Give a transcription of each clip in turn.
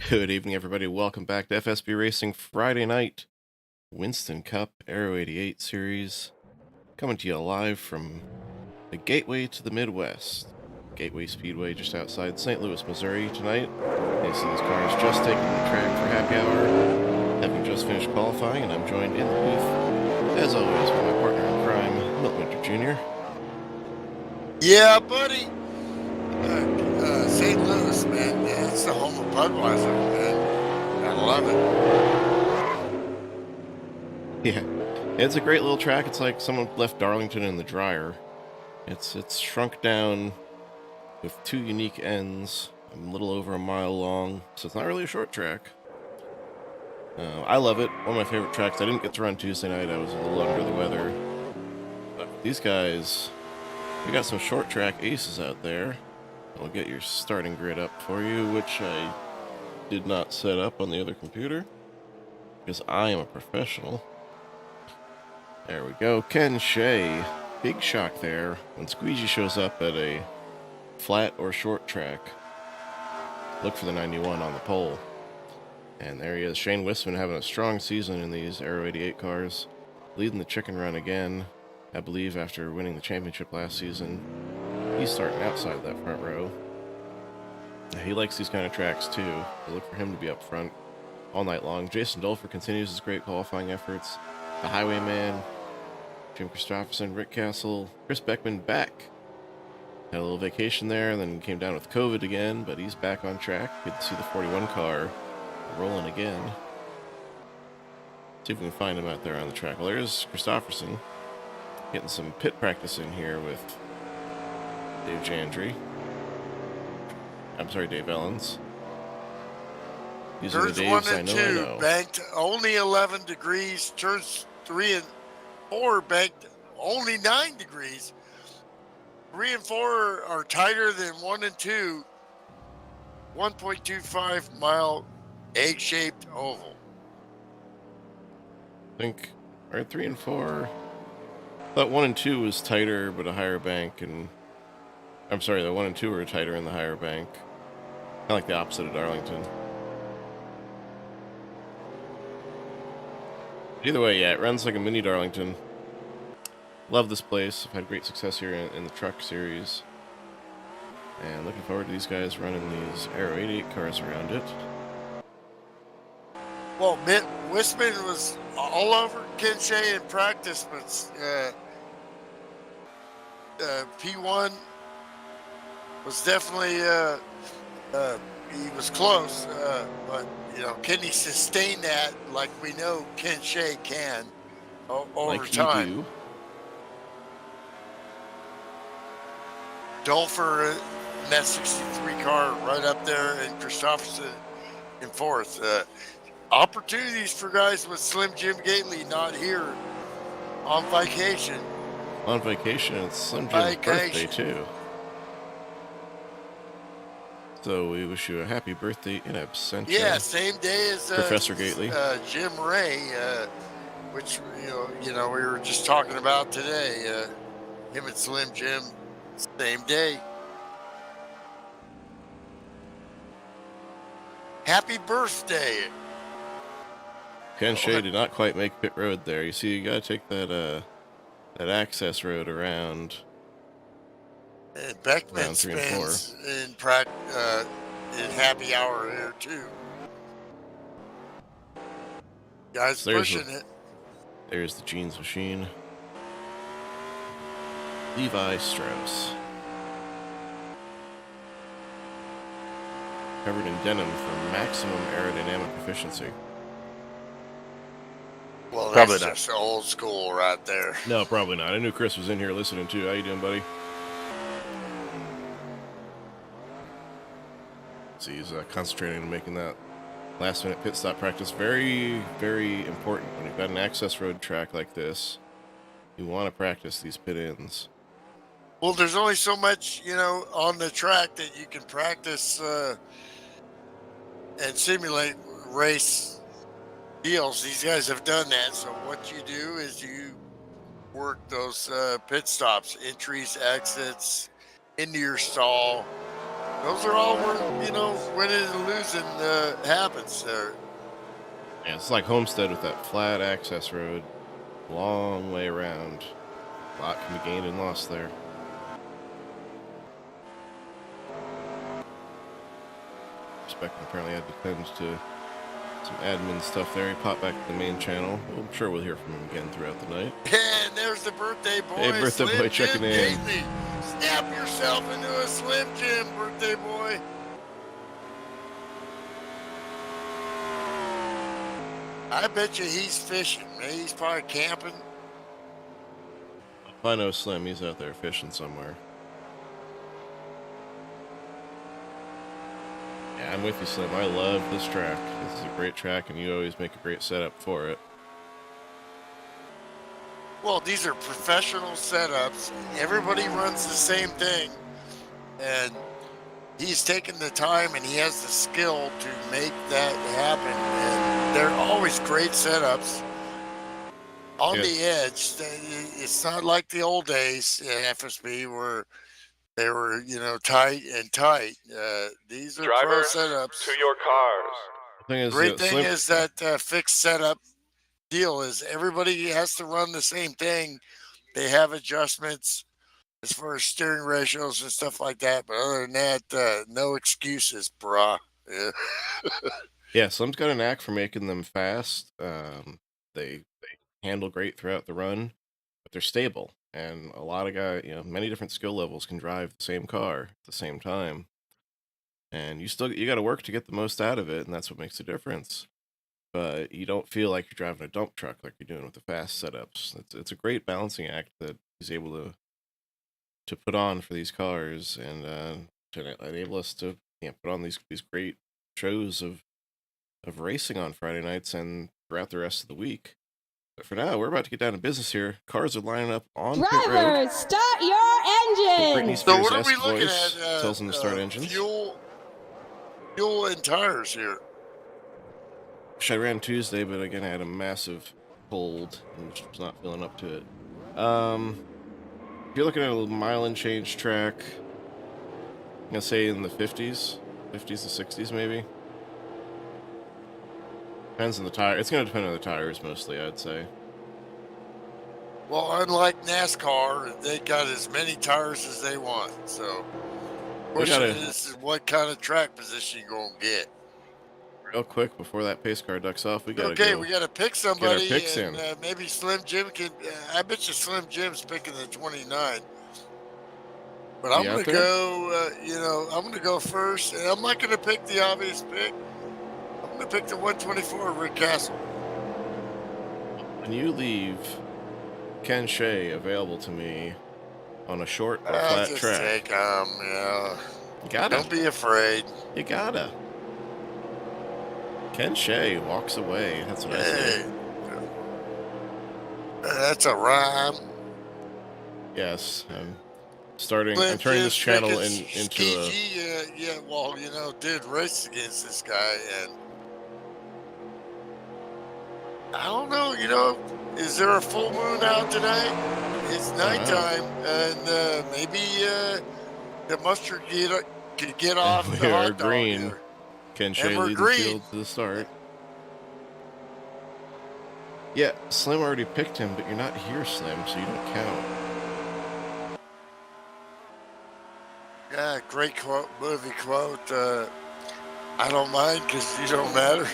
Good evening, everybody. Welcome back to FSB Racing Friday night Winston Cup Aero 88 series. Coming to you live from the gateway to the Midwest. Gateway Speedway just outside St. Louis, Missouri tonight. You see these cars just taking the track for happy hour, having just finished qualifying, and I'm joined in the booth, as always, by my partner in crime, Milt Winter Jr. Yeah, buddy. St. Louis, man. It's the home of Budweiser, man. I love it. Yeah, it's a great little track. It's like someone left Darlington in the dryer. It's shrunk down with two unique ends, a little over a mile long, so it's not really a short track. I love it. One of my favorite tracks. I didn't get to run Tuesday night. I was a little under the weather. But these guys, we got some short track aces out there. I'll get your starting grid up for you, which I did not set up on the other computer, because I am a professional. There we go. Ken Shea. Big shock there when Squeegee shows up at a flat or short track. Look for the 91 on the pole. And there he is. Shane Wisman having a strong season in these Aero 88 cars. Leading the chicken run again, I believe, after winning the championship last season. He's starting outside that front row. He likes these kind of tracks too. So look for him to be up front all night long. Jason Dolfer continues his great qualifying efforts. The Highwayman, Jim Christopherson, Rick Castle, Chris Beckman back. Had a little vacation there, and then came down with COVID again, but he's back on track. Good to see the 41 car rolling again. See if we can find him out there on the track. Well, there's Christopherson getting some pit practice in here with Dave Jandry. I'm sorry, Dave Ellens. These are the Daves 1 and I know. 2 banked only 11 degrees. Turns 3 and 4 banked only 9 degrees. 3 and 4 are tighter than 1 and 2. 1.25 mile egg-shaped oval. I think, are 3 and 4? I thought 1 and 2 was tighter, but a higher bank, and I'm sorry, the 1 and 2 are tighter in the higher bank. Kind of like the opposite of Darlington. Either way, yeah, it runs like a mini Darlington. Love this place. I've had great success here in the truck series. And looking forward to these guys running these Aero 88 cars around it. Well, Wisman was all over Ken Shea in practice, but P1 was definitely, he was close, but, you know, can he sustain that like we know Ken Shea can over like time? Do. Dolfer in that 63 car right up there, and Christopherson in fourth. Opportunities for guys with Slim Jim Gately not here on vacation. On vacation, it's Slim Jim's birthday too. So we wish you a happy birthday in absentia. Yeah, same day as Professor Gately, Jim Ray, which you know we were just talking about today. Him and Slim Jim, same day. Happy birthday. Ken Shea did not quite make pit road there. You see, you gotta take that that access road around. And Beckman spins in happy hour there too. Guys pushing it. There's the Jeans machine. Levi Strauss. Covered in denim for maximum aerodynamic efficiency. Well, that's just old school right there. No, probably not. I knew Chris was in here listening too. How you doing, buddy? See, he's concentrating on making that last-minute pit stop practice very, very important. When you've got an access road track like this, you want to practice these pit ins. Well, there's only so much, on the track that you can practice and simulate race deals. These guys have done that. So what you do is you work those pit stops, entries, exits, into your stall, Those are all where, winning and losing happens there. Yeah, it's like Homestead with that flat access road, long way around. A lot can be gained and lost there. Respect apparently had to tend to some admin stuff there. He popped back to the main channel. Well, I'm sure we'll hear from him again throughout the night. And there's the birthday boy, Hey, birthday Slim boy, Jim checking in. Gately. Snap yourself into a Slim Jim, birthday boy. I bet you he's fishing. Maybe he's probably camping. If I know Slim, he's out there fishing somewhere. Yeah, I'm with you, Slim. I love this track. This is a great track, and you always make a great setup for it. Well, these are professional setups. Everybody runs the same thing. And he's taken the time and he has the skill to make that happen. And they're always great setups. On the edge, it's not like the old days in FSB where they were, tight and tight. These are pro setups. To your cars. The thing is, Great thing Slim, is that fixed setup deal is everybody has to run the same thing. They have adjustments as far as steering ratios and stuff like that. But other than that, no excuses, brah. Yeah. yeah, Slim's got a knack for making them fast. They handle great throughout the run, but they're stable. And a lot of guys, many different skill levels can drive the same car at the same time. And you got to work to get the most out of it, and that's what makes a difference. But you don't feel like you're driving a dump truck like you're doing with the fast setups. It's a great balancing act that he's able to put on for these cars and to enable us to put on these great shows of racing on Friday nights and throughout the rest of the week. But for now, we're about to get down to business here. Cars are lining up on pit road. Drivers, start your engines! So what are we looking at? Tells them to start engines. Fuel and tires here. Which I ran Tuesday, but again, I had a massive cold and just was not feeling up to it. If you're looking at a mile and change track, I'm going to say in the 50s to 60s maybe. Depends on the tire. It's going to depend on the tires mostly, I'd say. Well, unlike NASCAR, they got as many tires as they want. So, question is what kind of track position you gonna get. Real quick before that pace car ducks off, we got to pick somebody. Get our picks in. Maybe Slim Jim can. I bet you Slim Jim's picking the 29. But I'm gonna go. I'm gonna go first, and I'm not gonna pick the obvious pick. I'm gonna pick the 124 Rick Castle. When you leave Ken Shea available to me on a short or flat just track, take yeah. You gotta. Don't be afraid. You gotta. Ken Shea walks away. That's what I say. That's a rhyme. Yes, I'm turning this channel into a. Well, did race against this guy, and I don't know. Is there a full moon out tonight? It's nighttime, and maybe the mustard could get off the hot dog green. here. Ken Shea leads the field to the start. Yeah, Slim already picked him, but you're not here, Slim, so you don't count. Yeah, great movie quote. I don't mind because you don't matter.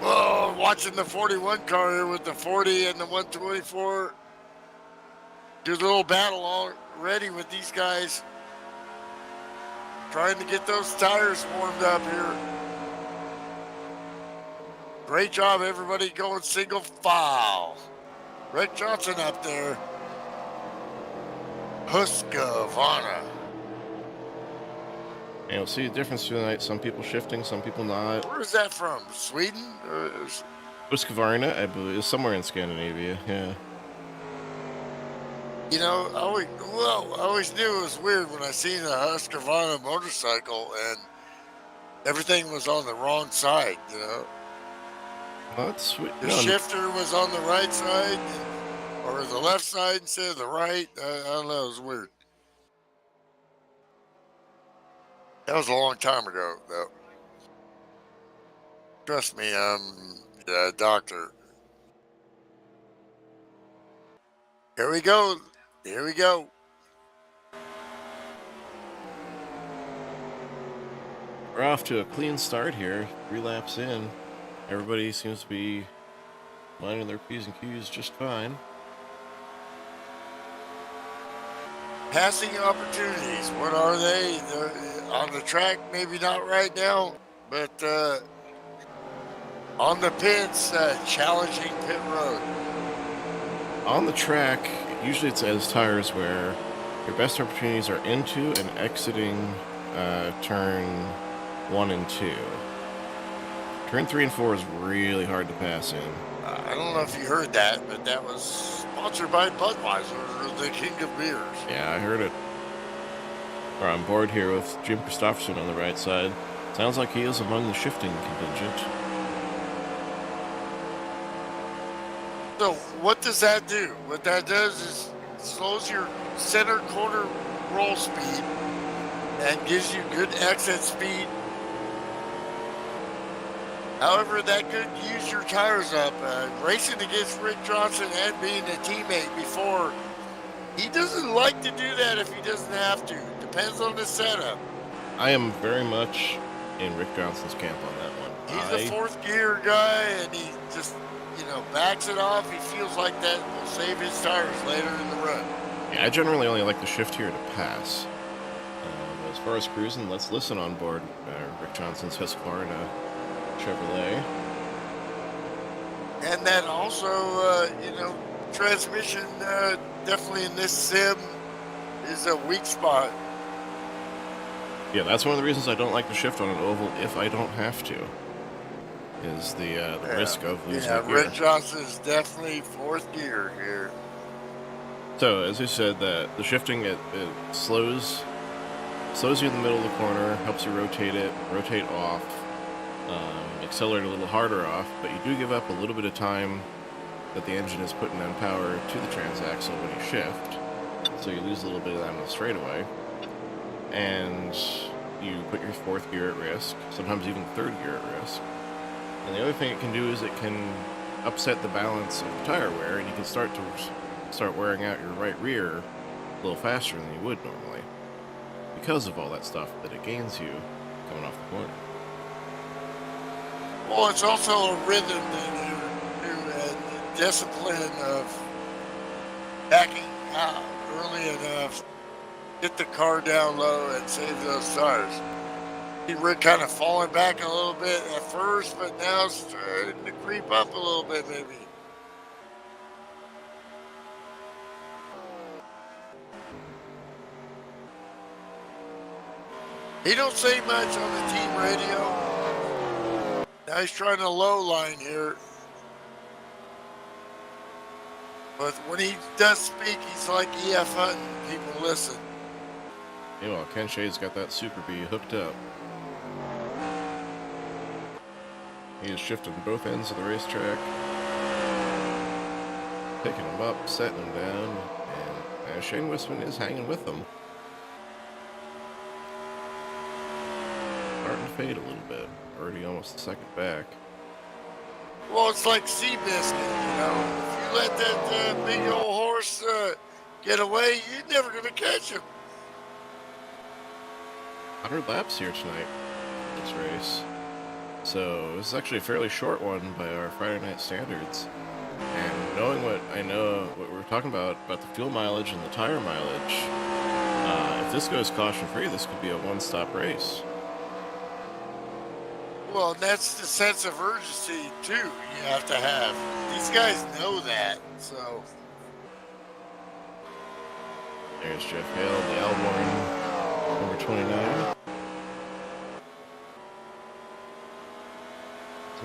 Well, watching the 41 car here with the 40 and the 124. Do a little battle already with these guys. Trying to get those tires warmed up here. Great job, everybody going single file. Rick Johnson up there. Husqvarna. And you'll see a difference through the night. Some people shifting, some people not. Where is that from? Sweden? Husqvarna, I believe, is somewhere in Scandinavia. Yeah. I always knew it was weird when I seen a Husqvarna motorcycle and everything was on the wrong side. Well, that's sweet. The shifter was on the right side or the left side instead of the right. I don't know. It was weird. That was a long time ago, though. Trust me, I'm a doctor. Here we go. Here we go. We're off to a clean start here. 3 laps in. Everybody seems to be minding their P's and Q's just fine. Passing opportunities. What are they? They're on the track, maybe not right now, but on the pits, challenging pit road. On the track, usually it says tires where your best opportunities are into and exiting turn 1 and 2. Turn 3 and 4 is really hard to pass in. I don't know if you heard that, but that was sponsored by Budweiser, the king of beers. Yeah, I heard it. We're on board here with Jim Christopherson on the right side. Sounds like he is among the shifting contingent. So what does that do? What that does is slows your center corner roll speed and gives you good exit speed. However, that could use your tires up. Racing against Rick Johnson and being a teammate before, he doesn't like to do that if he doesn't have to. Depends on the setup. I am very much in Rick Johnson's camp on that one. He's a fourth gear guy, and he just, backs it off. He feels like that will save his tires later in the run. Yeah, I generally only like the shift here to pass. As far as cruising, let's listen on board Rick Johnson's Husqvarna Chevrolet. And then also, transmission definitely in this sim is a weak spot. Yeah, that's one of the reasons I don't like to shift on an oval if I don't have to. Is the risk of losing gear. Rick Johnson is definitely fourth gear here. So, as you said, the shifting, it slows you in the middle of the corner, helps you rotate off, accelerate a little harder off, but you do give up a little bit of time that the engine is putting on power to the transaxle when you shift, so you lose a little bit of that on the straightaway, and you put your fourth gear at risk, sometimes even third gear at risk. And the other thing it can do is it can upset the balance of the tire wear, and you can start wearing out your right rear a little faster than you would normally because of all that stuff that it gains you coming off the corner. Well, it's also a rhythm and discipline of backing out early enough, get the car down low, and save those tires. Rick kind of falling back a little bit at first, but now starting to creep up a little bit, maybe. He don't say much on the team radio. Now he's trying to low line here. But when he does speak, he's like E.F. Hutton. People listen. Meanwhile, Ken Shade's got that Super B hooked up. He is shifting both ends of the racetrack, picking them up, setting them down, and Shane Wisman is hanging with them. Starting to fade a little bit. Already almost a second back. Well, it's like Seabiscuit, If you let that big old horse get away, you're never going to catch him. 100 laps here tonight in this race. So this is actually a fairly short one by our Friday night standards. And knowing what I know, what we're talking about the fuel mileage and the tire mileage, if this goes caution-free, this could be a one-stop race. Well, that's the sense of urgency, too, you have to have. These guys know that, so. There's Jeff Hale, the Alborn, number 29.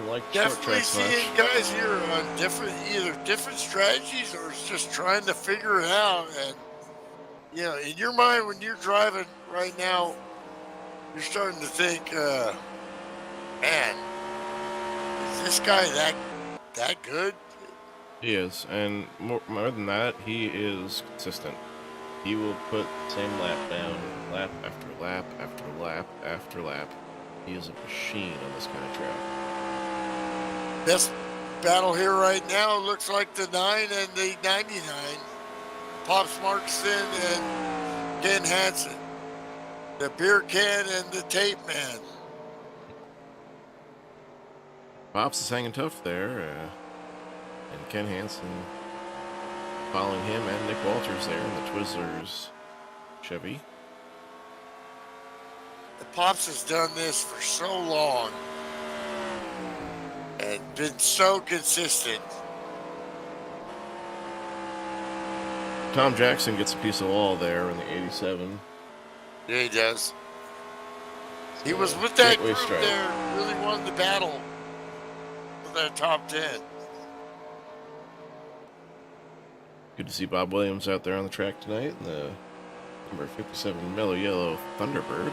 Like definitely seeing guys here on either different strategies or just trying to figure it out. And, in your mind, when you're driving right now, you're starting to think, man, is this guy that good? He is, and more than that, he is consistent. He will put the same lap down, lap after lap after lap after lap. He is a machine on this kind of track. Best battle here right now looks like the 9 and the 99. Pops Markson and Ken Hansen. The beer can and the tape man. Pops is hanging tough there. And Ken Hansen following him, and Nick Walters there in the Twizzlers Chevy. The Pops has done this for so long and been so consistent. Tom Jackson gets a piece of wall there in the 87. Yeah, he does. He was with that Gateway group strike. there, really won the battle for that top 10. Good to see Bob Williams out there on the track tonight in the number 57 Mellow Yellow Thunderbird.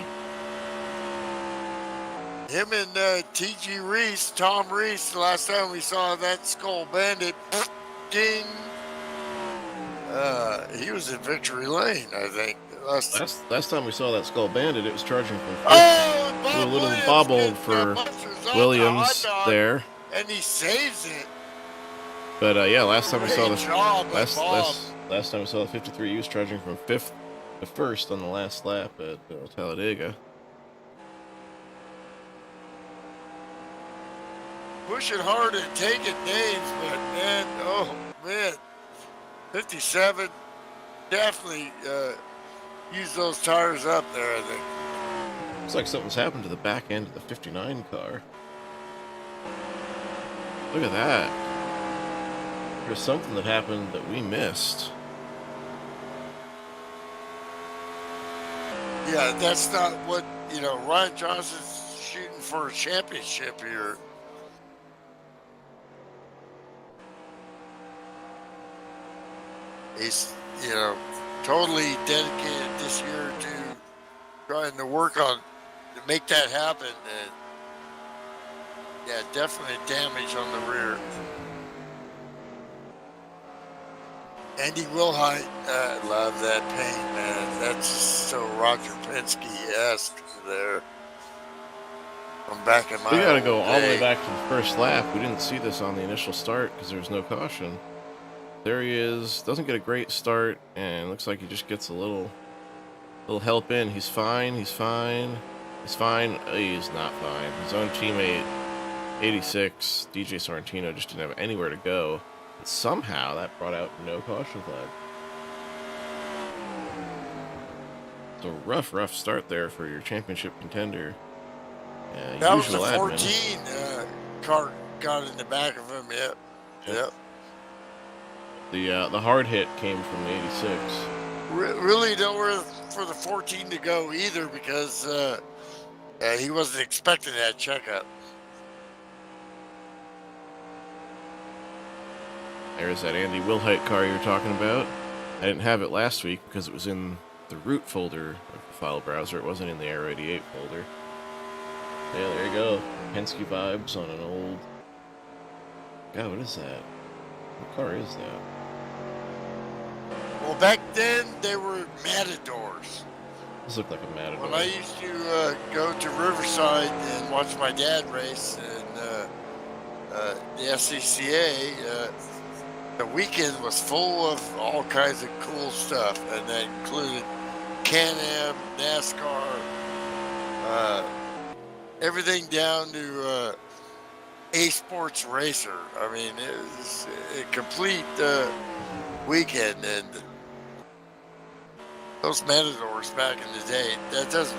Him and T.G. Reese, Tom Reese, the last time we saw that Skull Bandit, ding. He was in Victory Lane, I think. Last time we saw that Skull Bandit, it was charging from Oh, to a Bob little Williams bobble gets for that Buster's on Williams the hot dog, there. and he saves it. But yeah, last time we saw Great job by Bob. last time we saw the 53, he was charging from 5th to 1st on the last lap at Talladega. Pushing hard and taking names, but man, 57 definitely used those tires up there, I think. Looks like something's happened to the back end of the 59 car. Look at that. There's something that happened that we missed. Yeah, that's not what, Ryan Johnson's shooting for a championship here. He's, totally dedicated this year to trying to work on to make that happen. And yeah, definitely damage on the rear. Andy Wilhite, love that paint, man. That's so Roger Penske-esque there. From back in my We gotta go old all the way day. back to the first lap. We didn't see this on the initial start because there was no caution. There he is. Doesn't get a great start, and looks like he just gets a little help in. He's fine. He's fine. He's fine. He's not fine. His own teammate, 86, DJ Sorrentino, just didn't have anywhere to go. But somehow that brought out no caution flag. So rough start there for your championship contender. That was the Usual admin. 14 car got in the back of him. Yep. The hard hit came from the 86. Really nowhere for the 14 to go either because he wasn't expecting that checkup. There's that Andy Wilhite car you were talking about. I didn't have it last week because it was in the root folder of the file browser. It wasn't in the Aero 88 folder. Yeah, there you go. Penske vibes on an old... God, what is that? What car is that? Well, back then they were Matadors. This looked like a Matador. When I used to go to Riverside and watch my dad race and the SCCA, the weekend was full of all kinds of cool stuff, and that included Can-Am, NASCAR, everything down to A Sports Racer. I mean, it was a complete weekend, and those Matadors back in the day, that doesn't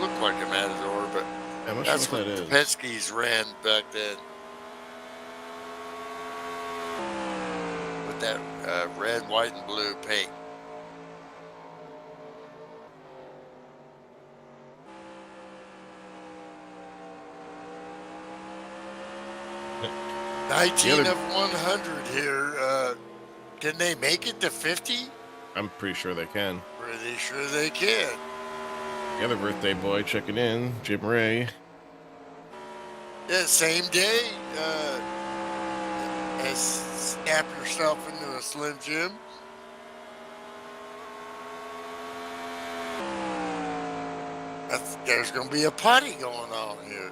look like a Matador, but I'm not that's sure what what the that is. Penske's ran back then. With that red, white, and blue paint. The 19 other- of 100 here. Can they make it to 50? I'm pretty sure they can. Pretty sure they can. The other birthday boy checking in, Jim Ray. Yeah, same day as snap yourself into a Slim Jim. there's going to be a potty going on here.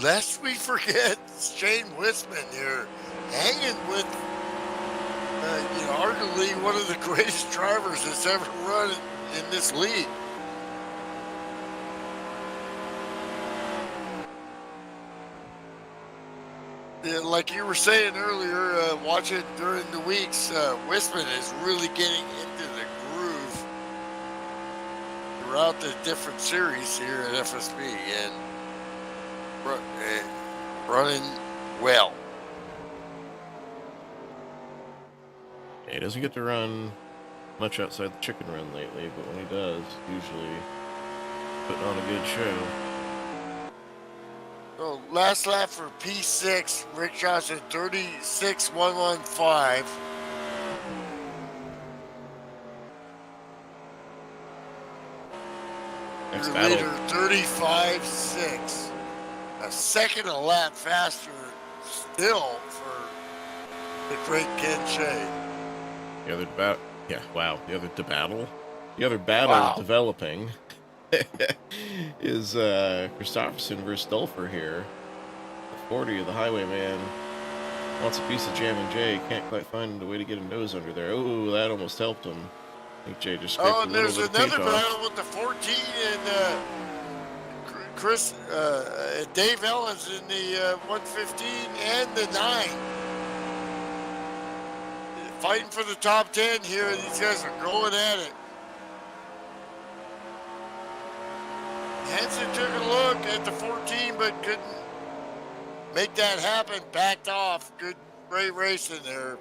Lest we forget Shane Wisman here, hanging with, arguably one of the greatest drivers that's ever run in this league. Yeah, like you were saying earlier, watching during the weeks, Wisman is really getting into the groove throughout the different series here at FSB and running well. He doesn't get to run much outside the chicken run lately, but when he does, usually putting on a good show. So last lap for P6, Rick Johnson 36.115. Next Your battle. leader 35.6. A second a lap faster still for the great Ken Shea. The other battle developing is Christopherson versus Dolfer here. The 40 of the Highwayman wants a piece of Jam and Jay. Can't quite find a way to get a nose under there. Oh, that almost helped him. I think Jay just scraped a And little there's bit of paint another off. battle with the 14 and Dave Ellens in the 115 and the 9. Fighting for the top 10 here. These guys are going at it. Hansen took a look at the 14, but couldn't make that happen. Backed off. Great racing there.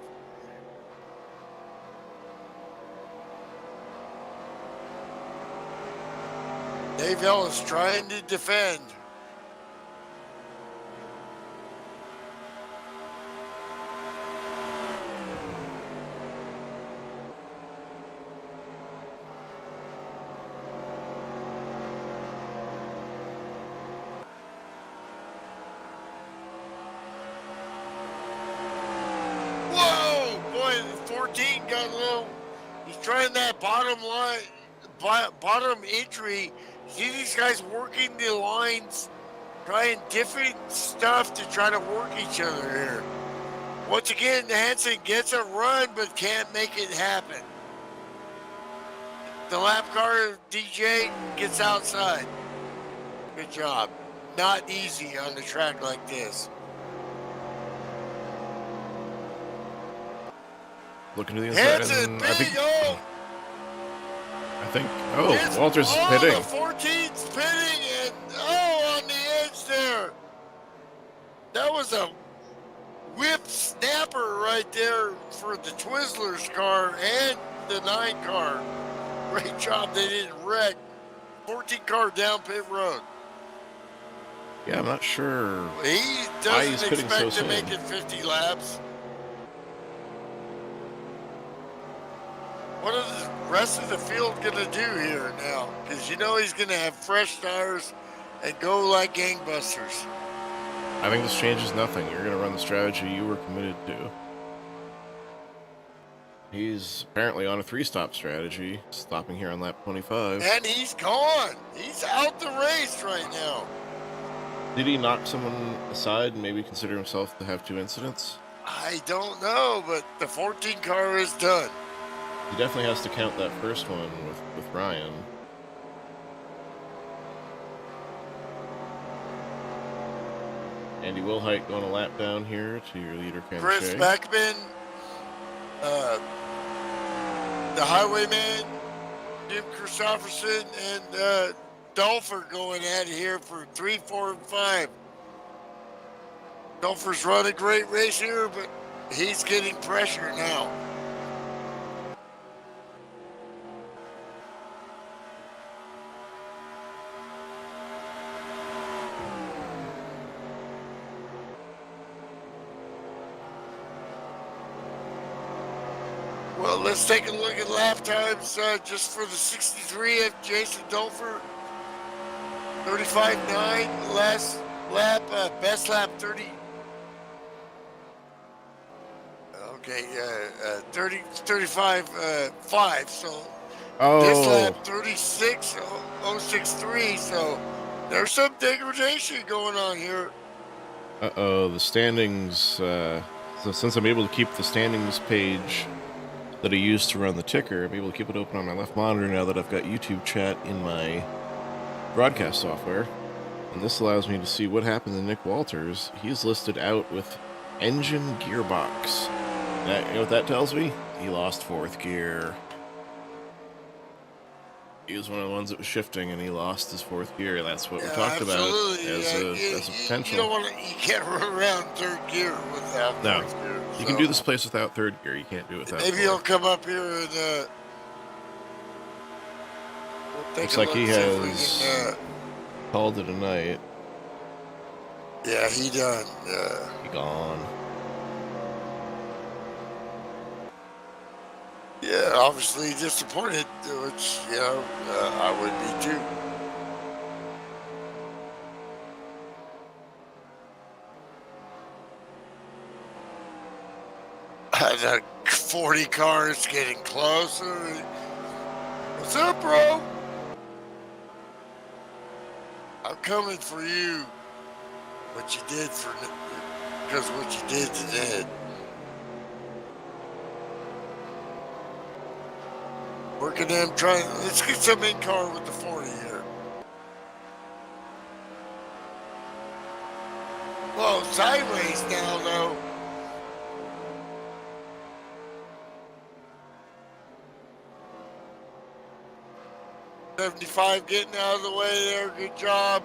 Dave Ellis trying to defend. Whoa, boy, the 14 got a little, he's trying that bottom line, bottom entry. See these guys working the lines, trying different stuff to try to work each other here. Once again, Hansen gets a run, but can't make it happen. The lap car DJ gets outside. Good job. Not easy on the track like this. Looking to the inside, Hansen, and big, Walter's the pitting. 14's pitting, and on the edge there. That was a whip snapper right there for the Twizzlers car and the 9 car. Great job they didn't wreck. 14 car down pit road. Yeah, I'm not sure. He Why he's doesn't pitting expect so to make soon. it 50 laps. What is the rest of the field going to do here now? Because you know he's going to have fresh tires and go like gangbusters. I think this changes nothing. You're going to run the strategy you were committed to. He's apparently on a 3-stop strategy, stopping here on lap 25. And he's gone. He's out the race right now. Did he knock someone aside and maybe consider himself to have 2 incidents? I don't know, but the 14 car is done. He definitely has to count that first one with Ryan. Andy Wilhite going a lap down here to your leader, Ken Chris Shea. Beckman, the Highwayman, Jim Christopherson, and Dolfer going at it here for 3, 4, and 5. Dolfer's run a great race here, but he's getting pressure now. Well, let's take a look at lap times just for the 63 of Jason Dolfer. 35.9 last lap, best lap 30. Okay, 35.5. So This lap Oh, 36.063, so there's some degradation going on here. uh-oh, the standings, so since I'm able to keep the standings page that I used to run the ticker, I'm able to keep it open on my left monitor now that I've got YouTube chat in my broadcast software. And this allows me to see what happened to Nick Walters. He's listed out with engine gearbox. You know what that tells me? He lost fourth gear. He was one of the ones that was shifting, and he lost his fourth gear. That's what we talked about as a potential. You can't run around third gear without fourth gear. You can do this place without third gear. You can't do it without maybe he'll come up here and we'll take looks a like look, he see if we has can, called it a night. yeah, he done. He gone. Yeah, obviously disappointed, which, I would be too. The 40 cars getting closer. What's up, bro? I'm coming for you. What you did because what you did to Ned. Working them trying. Let's get some in car with the 40 here. Whoa, sideways now though. $75 getting out of the way there. Good job.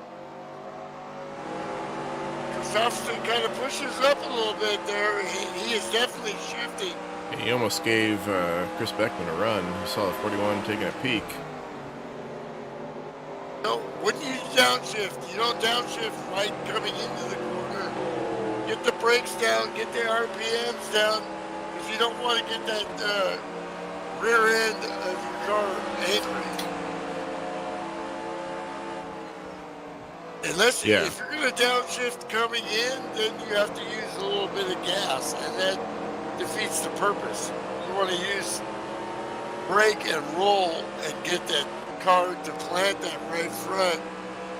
Gustafson kind of pushes up a little bit there. He is definitely shifting. He almost gave Chris Beckman a run. He saw the 41 taking a peek. No, when you downshift, you don't downshift right coming into the corner. Get the brakes down, get the RPMs down, because you don't want to get that rear end of your car angry. If you're going to downshift coming in, then you have to use a little bit of gas, and that defeats the purpose. You want to use brake and roll and get that car to plant that right front.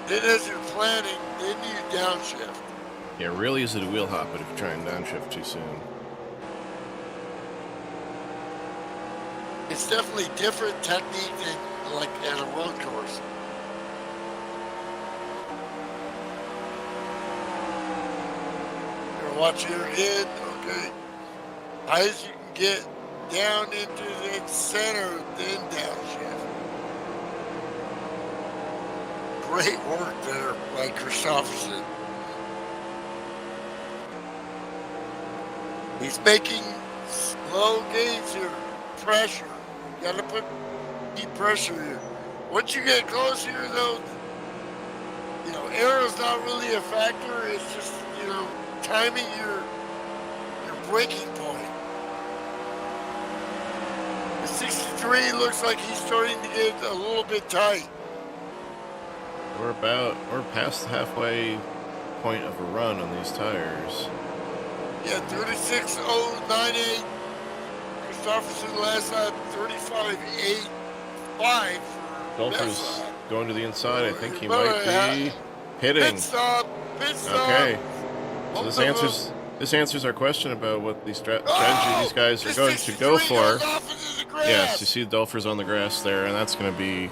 Then as you're planting, then you downshift. Yeah, really easy to wheel hop it if you try and downshift too soon. It's definitely different technique than like at a road course. Watch here again, okay. High as you can get down into the center, then downshift. Great work there by Christopherson. He's making slow gains here. Pressure. You gotta keep pressure here. Once you get close here though, aero's not really a factor. It's just, timing your braking point. The 63 looks like he's starting to get a little bit tight. We're past the halfway point of a run on these tires. Yeah, 36.098. Christopherson last lap 35.85. Dolfer's going to the inside. I think he might be hitting. Pit stop. Okay. So this answers our question about what the strategy these guys are going to go for. Yes, you see Dolfer's on the grass there, and that's going to be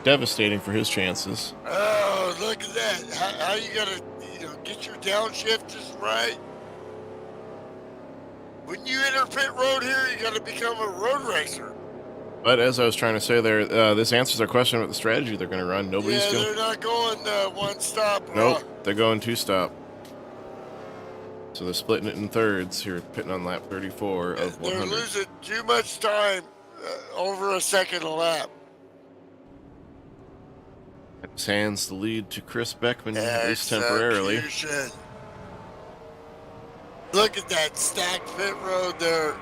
devastating for his chances. Oh, look at that! How you gotta, get your downshift just right. When you enter pit road here, you gotta become a road racer. But as I was trying to say there, this answers our question about the strategy they're going to run. They're not going one stop. Nope, they're going two stop. So they're splitting it in thirds here, pitting on lap 34 of 100. They're losing too much time, over a second a lap. This hands the lead to Chris Beckman, at least temporarily. Look at that stacked pit road there.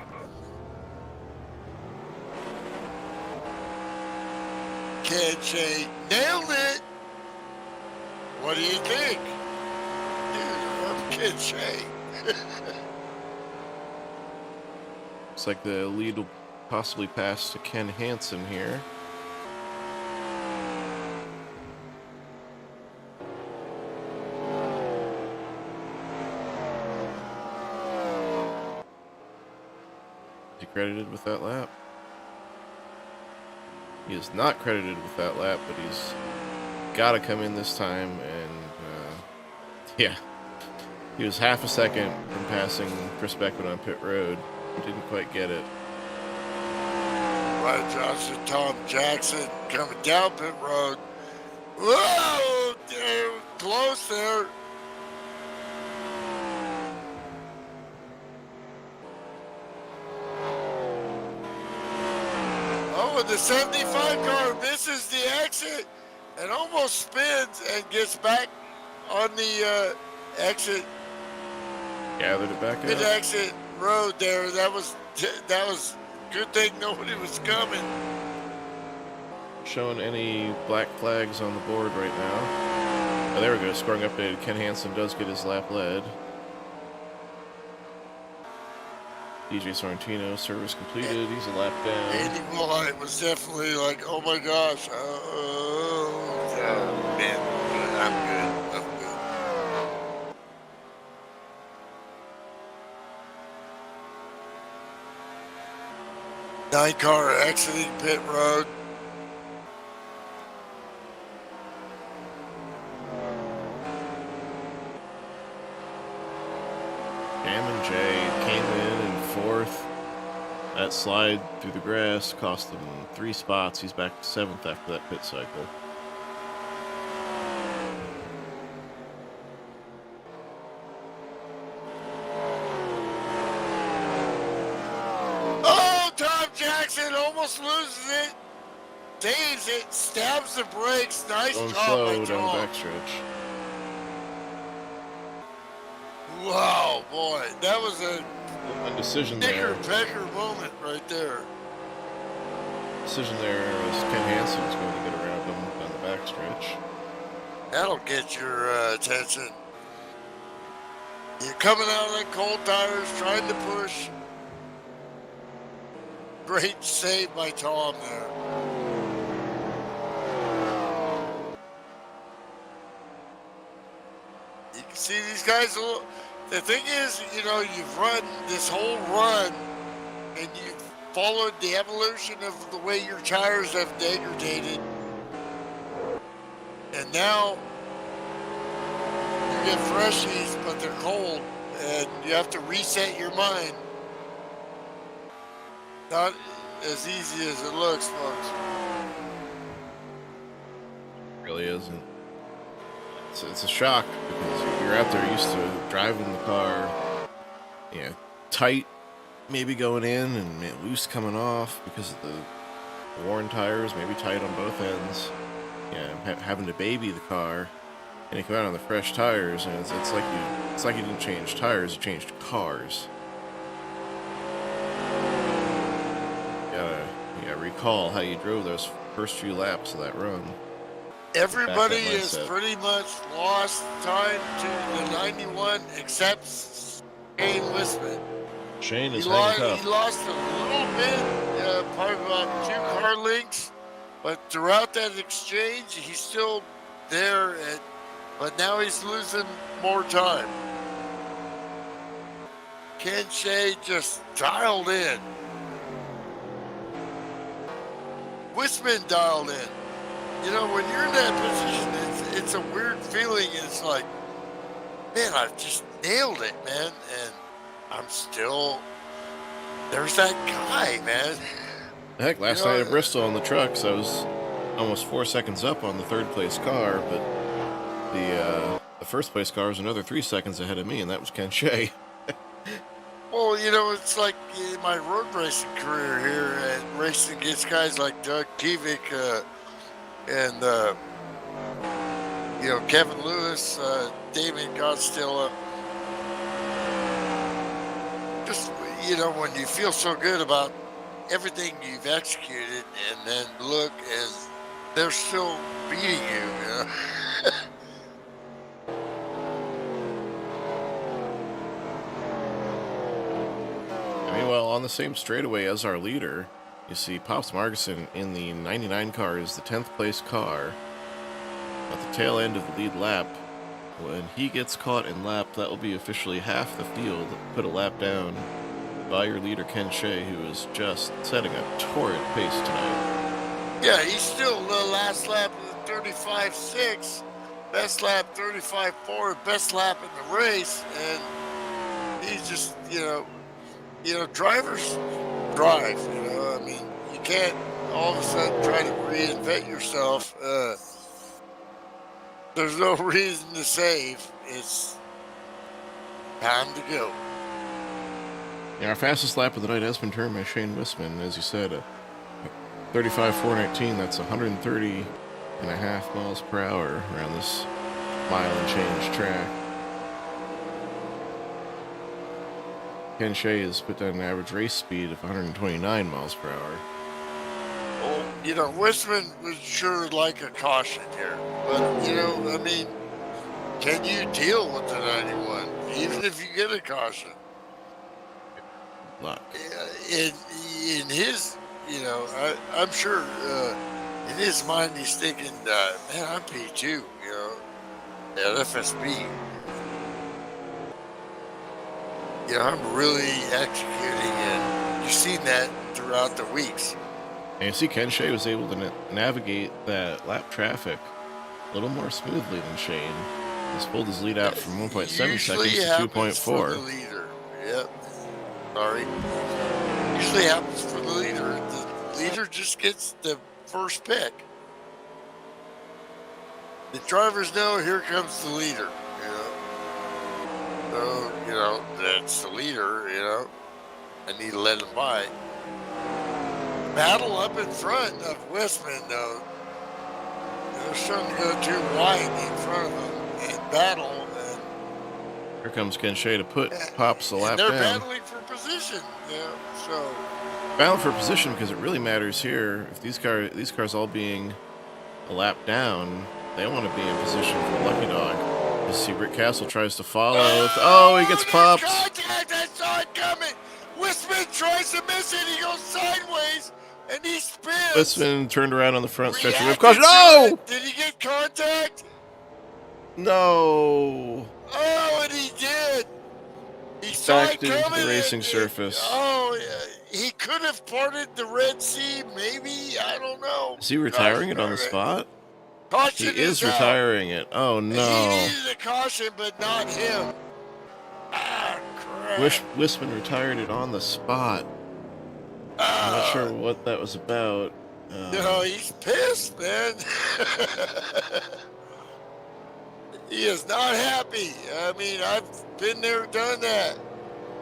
Ken nailed it. What do you think? Dude, I'm Ken Shea. Looks like the lead will possibly pass to Ken Hansen here. credited with that lap. He is not credited with that lap, but he's got to come in this time, and yeah, he was half a second from passing Chris Beckman on pit road. Didn't quite get it. Right, Johnson, Tom Jackson coming down pit road. Whoa, dude, close there. Oh, and the 75 car misses the exit and almost spins and gets back on the exit. Gathered it back Mid up. exit road there. That was good thing nobody was coming. Showing any black flags on the board right now. Oh, there we go. Scoring updated. Ken Hansen does get his lap led. DJ Sorrentino, service completed. He's a lap down. Andy Wilhite was definitely like, oh my gosh. Oh, man. I'm good. I'm good. Nine car exiting pit road. Jam and Jay came in fourth. That slide through the grass cost him 3 spots. He's back to 7th after that pit cycle. Oh, Tom Jackson almost loses it. Saves it. Stabs the brakes. Nice Going job slow by down the Tom. backstretch. Wow, boy. That was a A decision there. pecker moment right there. Decision there was Ken Hansen was going to get around him down the backstretch. That'll get your attention. You're coming out on cold tires, trying to push. Great save by Tom there. You can see these guys. The thing is, you know, you've run this whole run and you've followed the evolution of the way your tires have degraded. And now you get freshies, but they're cold, and you have to reset your mind. Not as easy as it looks, folks. Really isn't. It's a shock because you're out there used to driving the car, yeah, tight, maybe going in and loose coming off because of the worn tires, maybe tight on both ends. Yeah, having to baby the car, and you come out on the fresh tires, and it's like you didn't change tires, you changed cars. You gotta recall how you drove those first few laps of that run. Everybody Back that is mindset. pretty much lost time to the 91 except Shane Wisman. Shane He is hanging lost, tough. a little bit, probably about 2 car lengths, but throughout that exchange, he's still there, but now he's losing more time. Ken Shea just dialed in. Wisman dialed in. You know, when you're in that position, it's a weird feeling. It's like, man, I've just nailed it, man. And I'm still, there's that guy, man. Heck, last night at Bristol on the trucks, I was almost 4 seconds up on the third place car, but the first place car was another 3 seconds ahead of me, and that was Ken Shea. Well, you know, it's like in my road racing career here and racing against guys like Doug Kivik, and you know, Kevin Lewis, Damon Godstilla. Just, you know, when you feel so good about everything you've executed, and then look as they're still beating you, you know? Meanwhile, on the same straightaway as our leader, you see Pops Marguson in the 99 car is the 10th place car at the tail end of the lead lap. When he gets caught in lap, that will be officially half the field put a lap down by your leader Ken Shea, who is just setting a torrid pace tonight. Yeah, he's still the last lap of the 35.6, best lap 35.4, best lap in the race, and he's just, drivers drive. I mean, you can't all of a sudden try to reinvent yourself. There's no reason to save. It's time to go. Yeah, our fastest lap of the night has been turned by Shane Wisman, as you said, 35.419. That's 130.5 miles per hour around this mile and change track. Ken Shea has put down an average race speed of 129 miles per hour. Well, Wisman was sure like a caution here. But, I mean, can you deal with the 91, even if you get a caution? Luck. In his, I'm sure in his mind he's thinking, man, I'm P2, at FSB. I'm really executing, and you've seen that throughout the weeks. And you see Ken Shea was able to navigate that lap traffic a little more smoothly than Shane. He's pulled his lead out from 1.7 seconds to 2.4. For the leader. Yep. Sorry. Usually happens for the leader. The leader just gets the first pick. The drivers know here comes the leader. So, that's the leader, I need to let him by. Battle up in front of Wisman, though. They're starting to go too wide in front of him and battle. And here comes Ken Shea to put Pops a lap they're down. They're battling for position, so. Battling for position because it really matters here. If these cars all being a lap down, they want to be in position for Lucky Dog. You see Rick Castle tries to follow. Oh, he gets popped. Contact! I saw it coming. Wisman tries to miss it. He goes sideways, and he spins. Wisman turned around on the front stretch of caution. No! Did he get contact? No. Oh, and he did. He saw Backed it into coming. the racing surface. He could have parted the Red Sea, maybe. I don't know. Is he retiring it on the spot? Caution He is retiring it. Oh, no. He needed a caution, but not him. Ah, crap. Wisman retired it on the spot. I'm not sure what that was about. He's pissed, man. He is not happy. I mean, I've been there, done that.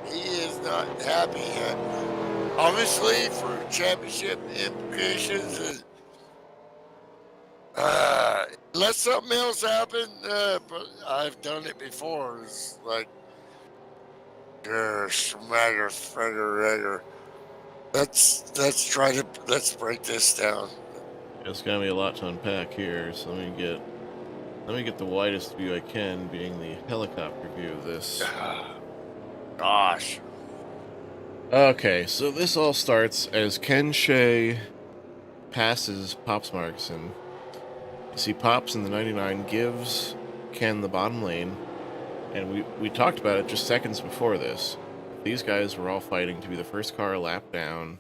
He is not happy. Obviously, for championship implications, let something else happen. But I've done it before. It's like, smagger, fragger. Let's break this down. It's gonna be a lot to unpack here, so let me get the widest view I can, being the helicopter view of this. Gosh. Okay, so this all starts as Ken Shea passes Pops Markson. You see Pops in the 99 gives Ken the bottom lane, and we talked about it just seconds before this. These guys were all fighting to be the first car a lap down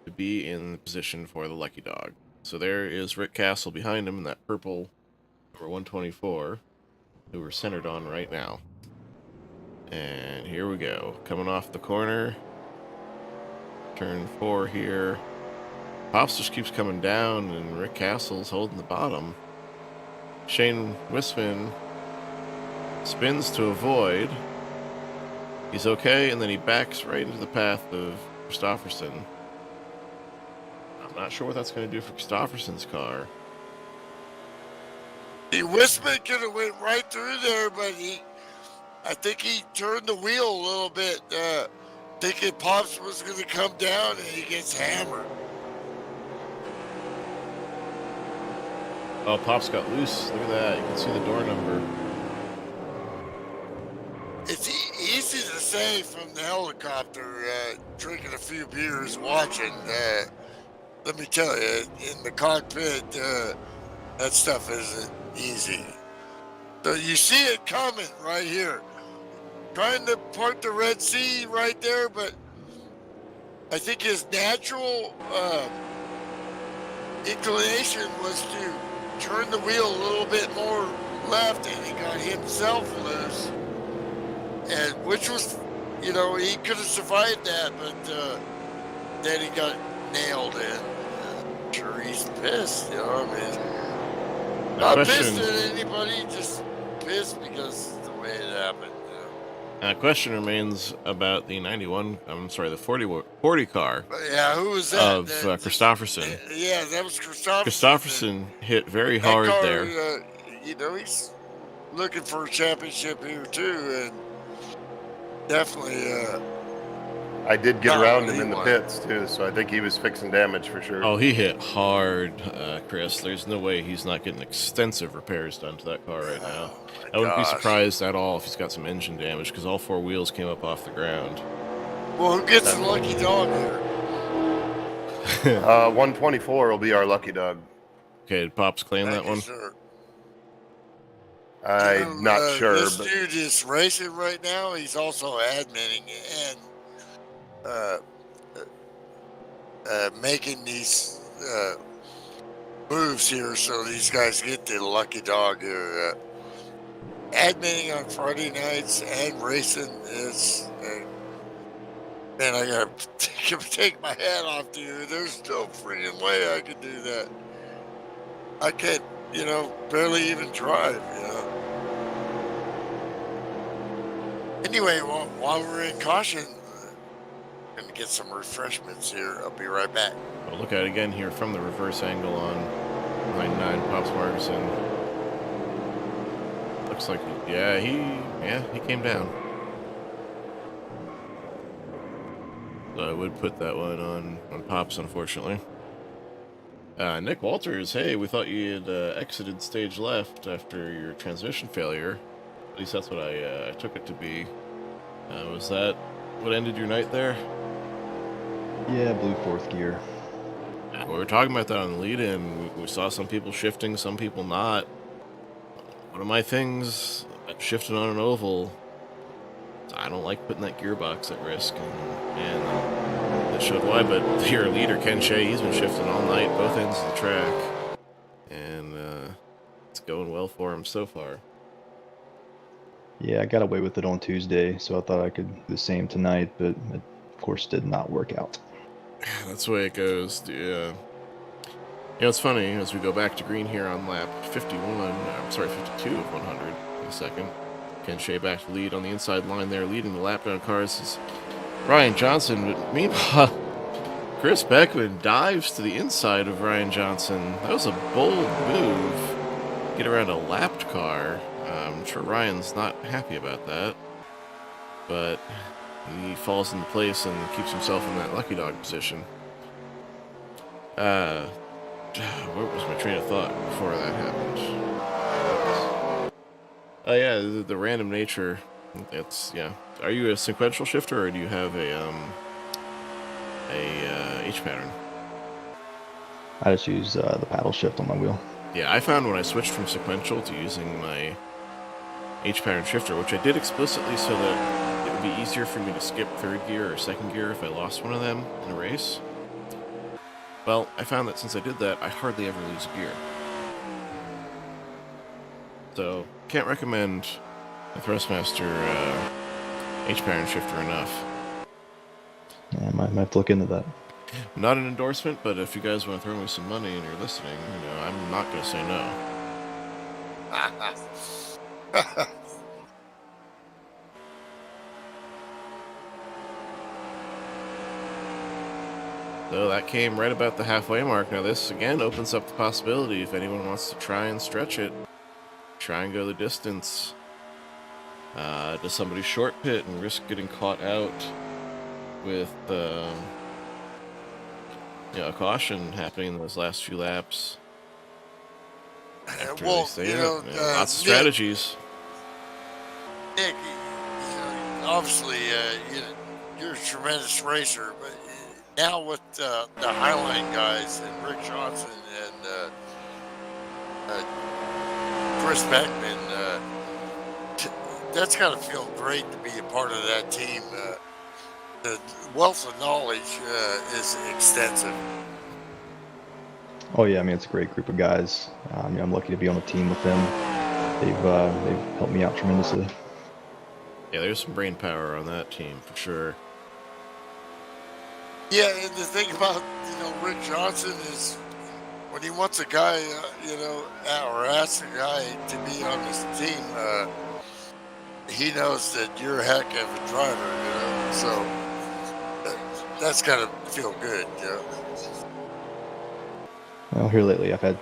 to be in the position for the Lucky Dog. So there is Rick Castle behind him in that purple number 124, who we're centered on right now. And here we go. Coming off the corner. Turn 4 here. Pops just keeps coming down, and Rick Castle's holding the bottom. Shane Wisman spins to avoid. He's okay, and then he backs right into the path of Kristofferson. I'm not sure what that's going to do for Kristofferson's car. Wisman could have went right through there, but I think he turned the wheel a little bit, thinking Pops was going to come down, and he gets hammered. Oh, Pops got loose. Look at that. You can see the door number. It's easy to say from the helicopter, drinking a few beers, watching. Let me tell you, in the cockpit, that stuff isn't easy. So you see it coming right here. Trying to part the Red Sea right there, but I think his natural inclination was to turn the wheel a little bit more left, and he got himself loose, and which was, he could have survived that, but then he got nailed in. I'm sure he's pissed, Not pissed at anybody, just pissed because of the way it happened. Question remains about the 40 car. Yeah, who was that? Of Christopherson. Yeah, that was Christopherson. Christopherson hit very hard car, there. He's looking for a championship here too, and definitely. I did get around him in the pits too, so I think he was fixing damage for sure. Oh, he hit hard, Chris. There's no way he's not getting extensive repairs done to that car right now. I wouldn't be surprised at all if he's got some engine damage, because all 4 wheels came up off the ground. Well, who gets the lucky dog here? 124 will be our lucky dog. Okay, did Pops claim that one? Sir. I'm not sure. This dude is racing right now. He's also adminning and making these moves here so these guys get the lucky dog here. Admitting on Friday nights and racing is, man, I gotta take my hat off to you. There's no freaking way I could do that. I can't, barely even drive, Anyway, while we're in caution, I'm gonna get some refreshments here. I'll be right back. We'll look at it again here from the reverse angle on 99 Pops Margerson. Looks like, he came down. So I would put that one on Pops, unfortunately. Nick Walters, hey, we thought you had exited stage left after your transmission failure. At least that's what I took it to be. Was that what ended your night there? Yeah, blue 4th gear. We were talking about that on the lead-in. We saw some people shifting, some people not. One of my things, shifting on an oval, I don't like putting that gearbox at risk, and that showed why. But your leader, Ken Shea, he's been shifting all night, both ends of the track, and it's going well for him so far. Yeah, I got away with it on Tuesday, so I thought I could do the same tonight, but it, of course, did not work out. That's the way it goes. Yeah. It's funny, as we go back to green here on lap 52 of 100 in a second. Ken Shea back to lead on the inside line there, leading the lap down cars is Ryan Johnson. But meanwhile, Chris Beckman dives to the inside of Ryan Johnson. That was a bold move. Get around a lapped car. I'm sure Ryan's not happy about that. But he falls into place and keeps himself in that lucky dog position. Where was my train of thought before that happened? Oh yeah, the random nature. That's, yeah. Are you a sequential shifter, or do you have a H pattern? I just use the paddle shift on my wheel. Yeah, I found when I switched from sequential to using my H pattern shifter, which I did explicitly so that it would be easier for me to skip 3rd gear or 2nd gear if I lost one of them in a race. Well, I found that since I did that, I hardly ever lose a gear. So, can't recommend the Thrustmaster H-pattern shifter enough. Yeah, I might have to look into that. Not an endorsement, but if you guys want to throw me some money and you're listening, I'm not going to say no. So that came right about the halfway mark. Now this, again, opens up the possibility if anyone wants to try and stretch it, try and go the distance. Does somebody short pit and risk getting caught out with a caution happening in those last few laps? Lots of strategies. Nick, obviously, you're a tremendous racer, but now with the Highline guys and Rick Johnson and Chris Beckman, that's got to feel great to be a part of that team. the wealth of knowledge is extensive. Oh yeah, I mean it's a great group of guys. I'm lucky to be on the team with them. They've helped me out tremendously. Yeah, there's some brain power on that team for sure. Yeah, and the thing about Rick Johnson is when he wants a guy, or asks a guy to be on his team, he knows that you're a heck of a driver, so that's gotta feel good, Well, here lately I've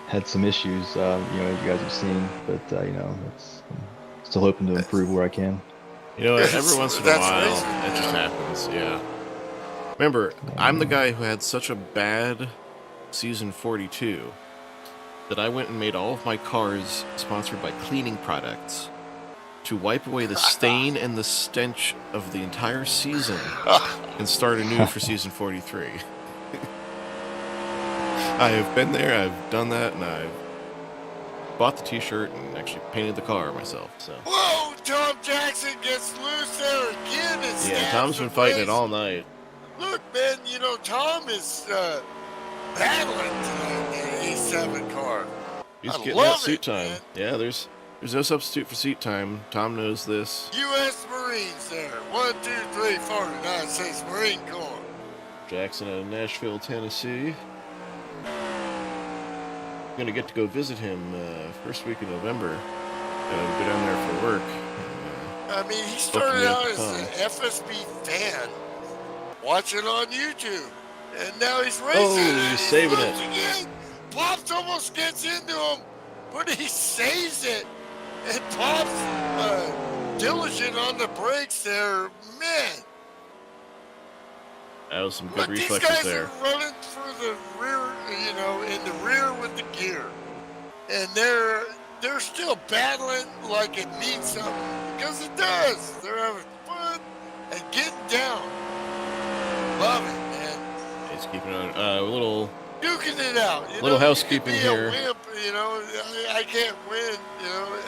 had some issues, as you guys have seen, but I'm still hoping to improve where I can. You know, every once in a while, it just happens, yeah. Remember, I'm the guy who had such a bad season 42 that I went and made all of my cars sponsored by cleaning products to wipe away the stain and the stench of the entire season and start anew for season 43. I have been there, I've done that, and I've bought the t-shirt and actually painted the car myself, so. Whoa, Tom Jackson gets loose there again. Yeah, Tom's been fighting it all night. Look, man, Tom is battling tonight in an A7 car. He's getting that seat time. Man. Yeah, there's no substitute for seat time. Tom knows this. U.S. Marines there. 1, 2, 3, 4, United States Marine Corps. Jackson out of Nashville, Tennessee. I'm going to get to go visit him first week of November. Go down there for work. I mean, he started out as an FSB fan, watching on YouTube, and now he's racing. Oh, he's saving it. Again. Pops almost gets into him, but he saves it. And Pops diligent on the brakes there. Man. That was some good reflexes there. These guys are running for the rear, in the rear with the gear. And they're still battling like it means something, because it does. They're having fun and getting down. Love it, man. He's keeping on a little duking it out. Little housekeeping here. A wimp, I can't win,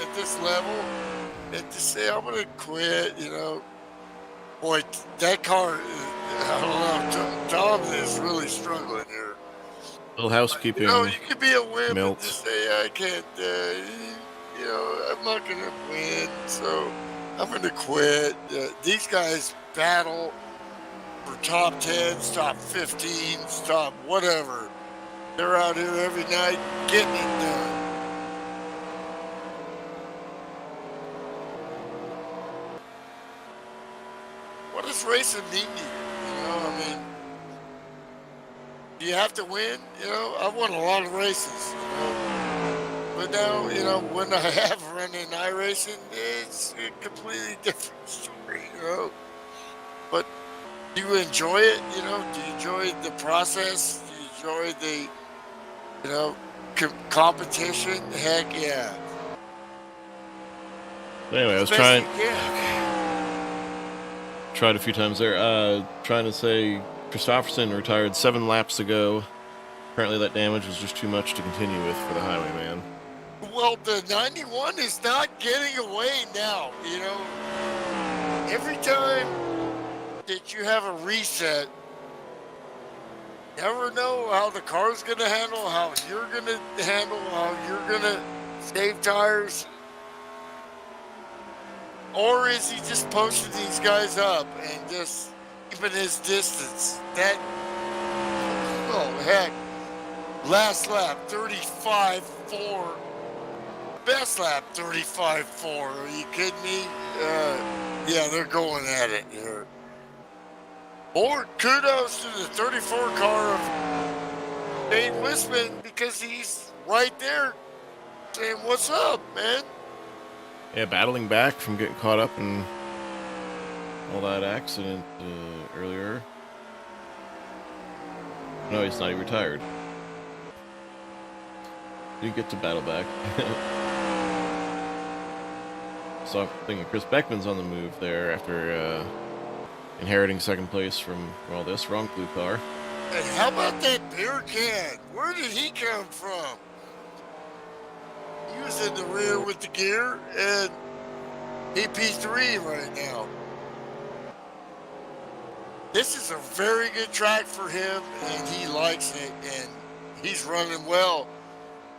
at this level. And to say I'm gonna quit, boy, that car. I don't know. Tom is really struggling here. Little housekeeping. You could be a wimp Milt. and just say I can't. I'm not gonna win, so I'm gonna quit. These guys battle for top 10s, top 15s, top whatever. They're out here every night getting it done. What does racing mean to you? Do you have to win? I've won a lot of races. But now, when I have run in iRacing, it's a completely different story. But do you enjoy it? Do you enjoy the process? Do you enjoy the, competition? Heck yeah. Anyway, I was trying. Tried a few times there. Trying to say Christopherson retired 7 laps ago. Apparently that damage was just too much to continue with for the Highwayman. Well, the 91 is not getting away now. Every time that you have a reset, you never know how the car's going to handle, how you're going to handle, how you're going to save tires. Or is he just posting these guys up and just keeping his distance? Heck. Last lap, 35.4. Best lap, 35.4. Are you kidding me? Yeah, they're going at it here. More kudos to the 34 car of Dave Wisman, because he's right there saying, what's up, man? Yeah, battling back from getting caught up in all that accident earlier. No, he's not even retired. Didn't get to battle back. So I'm thinking Chris Beckman's on the move there after inheriting second place from all this wrong blue car. Hey, how about that beer can? Where did he come from? He was in the rear with the gear and AP3 right now. This is a very good track for him, and he likes it, and he's running well.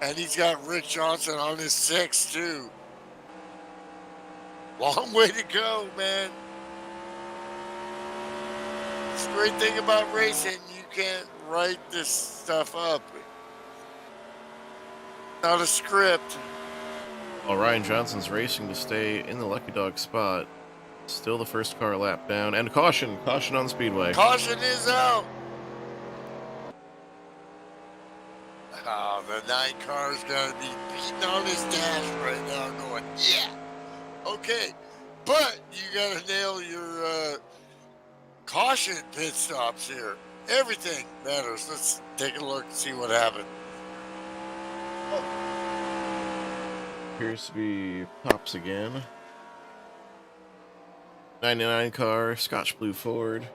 And he's got Rick Johnson on his 6 too. Long way to go, man. It's a great thing about racing. You can't write this stuff up. Not a script. While Ryan Johnson's racing to stay in the lucky dog spot. Still the first car lap down. And caution. Caution on the speedway. Caution is out. Oh, the 9 car's got to be beating on his dash right now going, yeah. Okay. But you got to nail your caution pit stops here. Everything matters. Let's take a look and see what happened. Appears to be Pops again. 99 car, Scotch Blue Ford.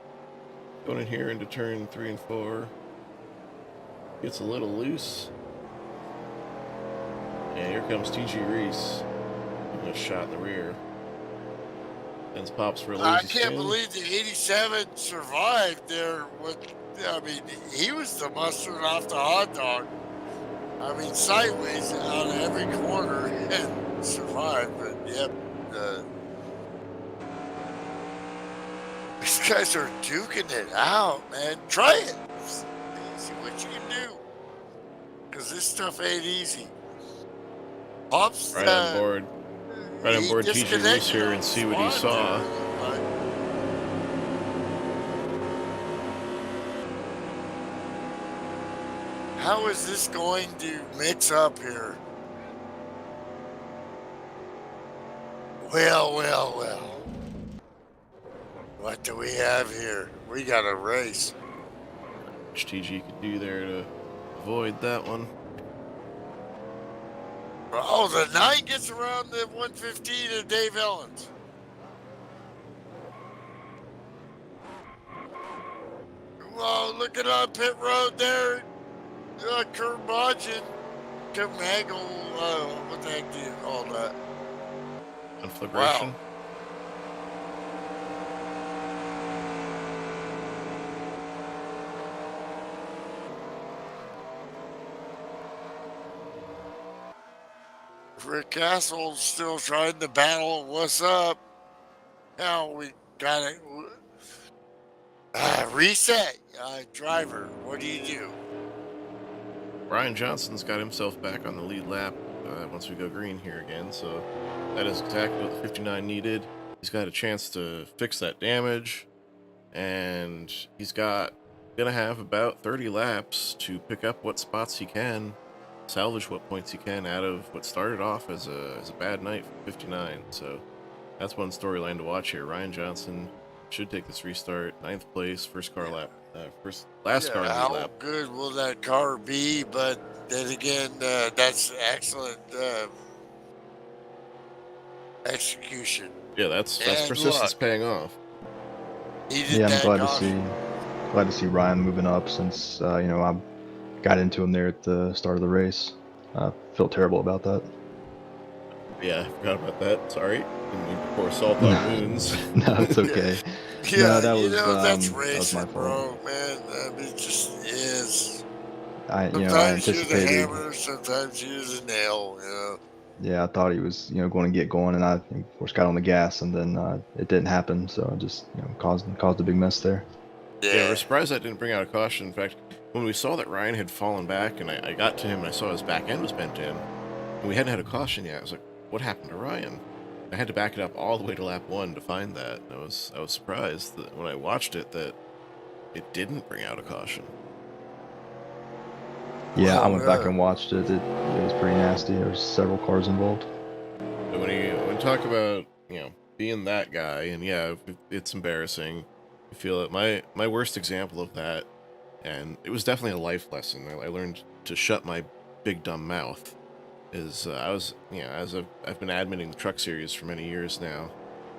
Going in here into turn 3 and 4. Gets a little loose. And here comes TG Reese. Giving a shot in the rear. Sends Pops for a lazy I can't spin. believe the 87 survived there. I mean, he was the mustard off the hot dog. I mean, sideways out of every corner and survived. But, yep. These guys are duking it out, man. Try it. See what you can do. Because this stuff ain't easy. Pops, Right on board. Right on he board TG disconnected Reese here on and the see what he spot saw. there. How is this going to mix up here? Well. What do we have here? We got a race. Which TG could do there to avoid that one. Oh, the 9 gets around the 115 of Dave Ellens. Well, looking on pit road there. Curmudgeon. Camagle. What the heck do you call that? Conflagration. Wow. Rick Castle's still trying to battle. What's up? Now we got it. Reset. Driver, what do you do? Ryan Johnson's got himself back on the lead lap once we go green here again, so that is exactly what the 59 needed. He's got a chance to fix that damage, and he's gonna have about 30 laps to pick up what spots he can, salvage what points he can out of what started off as a bad night for 59. So that's one storyline to watch here. Ryan Johnson should take this restart, 9th place, first car lap, last car How lap. good will that car be? But then again, that's excellent execution. Yeah, that's And persistence luck. paying off. He did Yeah, I'm that glad caution. to see Ryan moving up since I got into him there at the start of the race. I felt terrible about that. Yeah, I forgot about that. Sorry. Didn't mean to pour salt on wounds. No, it's okay. Yeah, No, that you was, know, that's that was racing, my fault. bro, man. I mean, it just is. I Sometimes you're the anticipated. hammer, sometimes you're the nail, you know. Yeah, I thought he was, going to get going, and I, of course, got on the gas, and then it didn't happen. So I just, caused a big mess there. Yeah, we're surprised that didn't bring out a caution. In fact, when we saw that Ryan had fallen back, and I got to him, and I saw his back end was bent in, and we hadn't had a caution yet. I was like, "What happened to Ryan?" I had to back it up all the way to lap 1 to find that. I was surprised that when I watched it that it didn't bring out a caution. Yeah, Oh, I went back really? and watched it. It was pretty nasty. There was several cars involved. But when you talk about being that guy, and yeah, it's embarrassing. I feel it. My worst example of that, and it was definitely a life lesson. I learned to shut my big dumb mouth. I was as I've been admitting the truck series for many years now,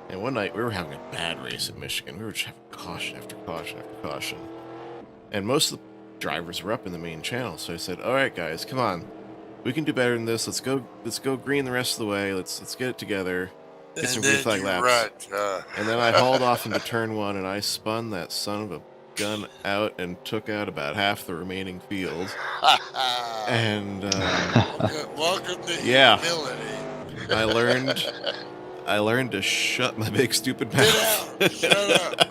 and one night we were having a bad race at Michigan. We were just having caution after caution after caution, and most of the drivers were up in the main channel. So I said, "All right, guys, come on, we can do better than this. Let's go green the rest of the way. Let's get it together." Get some And green then flag you laps. wrecked. And then I hauled off into turn 1, and I spun that son of a gun out and took out about half the remaining field. And welcome to yeah, humility. I learned to shut my big stupid Get mouth. out! Shut up!